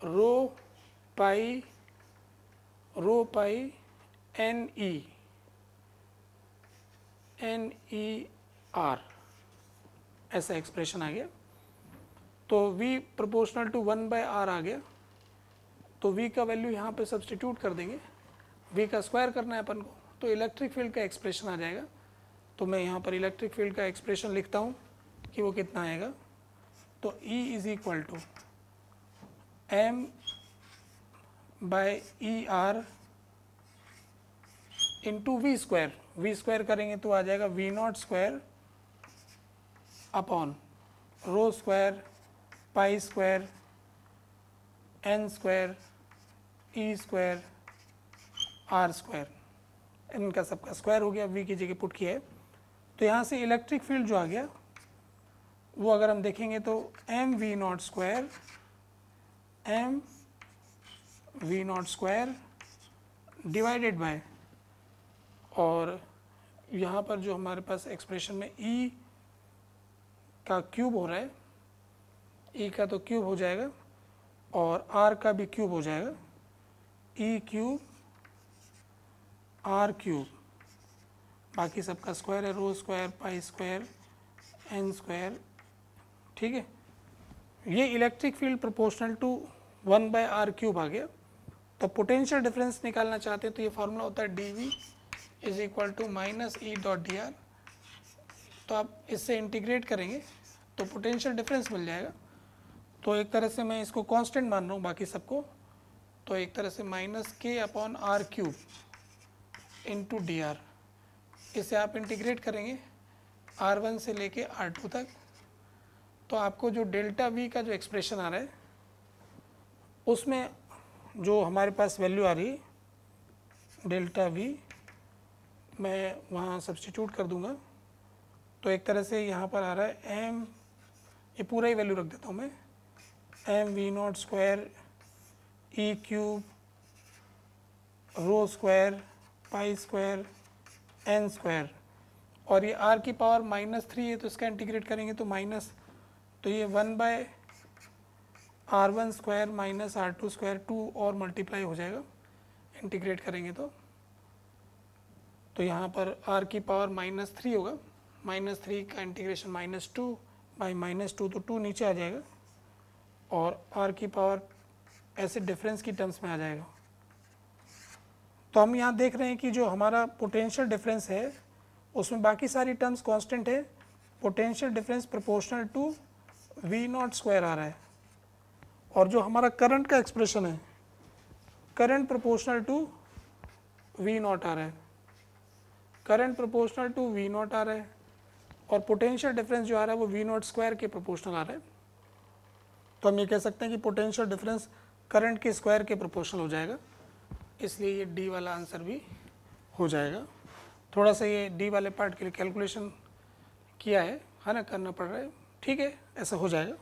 rho pi N E R, ऐसा एक्सप्रेशन आ गया। तो v प्रोपोर्शनल टू 1/r आ गया। तो v का वैल्यू यहाँ पे सब्सटीट्यूट कर देंगे, v का स्क्वायर करना है अपन को, तो इलेक्ट्रिक फील्ड का एक्सप्रेशन आ जाएगा। तो मैं यहाँ पर इलेक्ट्रिक फील्ड का एक्सप्रेशन लिखता हूँ कि वो कितना आएगा। तो E is equal to m by E R into V square, V square करेंगे तो आ जाएगा V not square upon rho square pi square N square E square R square, इनका सबका स्क्वायर हो गया, वी की जगह पुट किया है। तो यहाँ से इलेक्ट्रिक फील्ड जो आ गया वो अगर हम देखेंगे तो M V not square divided by, और यहाँ पर जो हमारे पास एक्सप्रेशन में ई का क्यूब हो रहा है, ई का तो क्यूब हो जाएगा और आर का भी क्यूब हो जाएगा, ई क्यूब आर क्यूब, बाकी सबका स्क्वायर है, rho square, pi square, N square, ठीक है। ये electric field proportional to 1/r cube आ गया। तो पोटेंशियल डिफरेंस निकालना चाहते हैं तो ये फार्मूला होता है dV is equal to minus E dot D R. तो आप इससे इंटीग्रेट करेंगे तो पोटेंशियल डिफरेंस मिल जाएगा। तो एक तरह से मैं इसको कांस्टेंट मान रहा हूँ बाकी सबको, तो एक तरह से माइनस के upon R cube into D R. इसे आप इंटीग्रेट करेंगे R1 से लेके R2 तक, तो आपको जो डेल्टा वी का जो एक्सप्रेशन आ रहा है उसमें जो हमारे पास वैल्यू आ रही है डेल्टा वी, मैं वहाँ सब्स्टिट्यूट कर दूंगा। तो एक तरह से यहाँ पर आ रहा है एम, ये पूरा ही वैल्यू रख देता हूँ मैं, M V not square E cube rho square pi square N square, और ये r की पावर -3 है तो इसका इंटीग्रेट करेंगे तो माइनस, तो ये 1/r1 square minus r2 square 2 और मल्टीप्लाई हो जाएगा इंटीग्रेट करेंगे तो यहाँ पर r की पावर -3 होगा, -3 का इंटीग्रेशन -2 बाई -2 तो 2 नीचे आ जाएगा और r की पावर ऐसे डिफरेंस की टर्म्स में आ जाएगा। तो हम यहाँ देख रहे हैं कि जो हमारा पोटेंशियल डिफरेंस है उसमें बाकी सारी टर्म्स कांस्टेंट है, potential difference proportional to V not square आ रहा है, और जो हमारा करंट का एक्सप्रेशन है current proportional to V naught आ रहा है, current proportional to V naught आ रहा है, और पोटेंशियल डिफरेंस जो आ रहा है वो वी नॉट स्क्वायर के प्रोपोर्शनल आ रहा है। तो हम ये कह सकते हैं कि पोटेंशियल डिफरेंस करंट के स्क्वायर के प्रोपोर्शनल हो जाएगा, इसलिए ये डी वाला आंसर भी हो जाएगा। थोड़ा सा ये डी वाले पार्ट के लिए कैलकुलेशन किया है ना, करना पड़ रहा है, ठीक है, ऐसा हो जाएगा।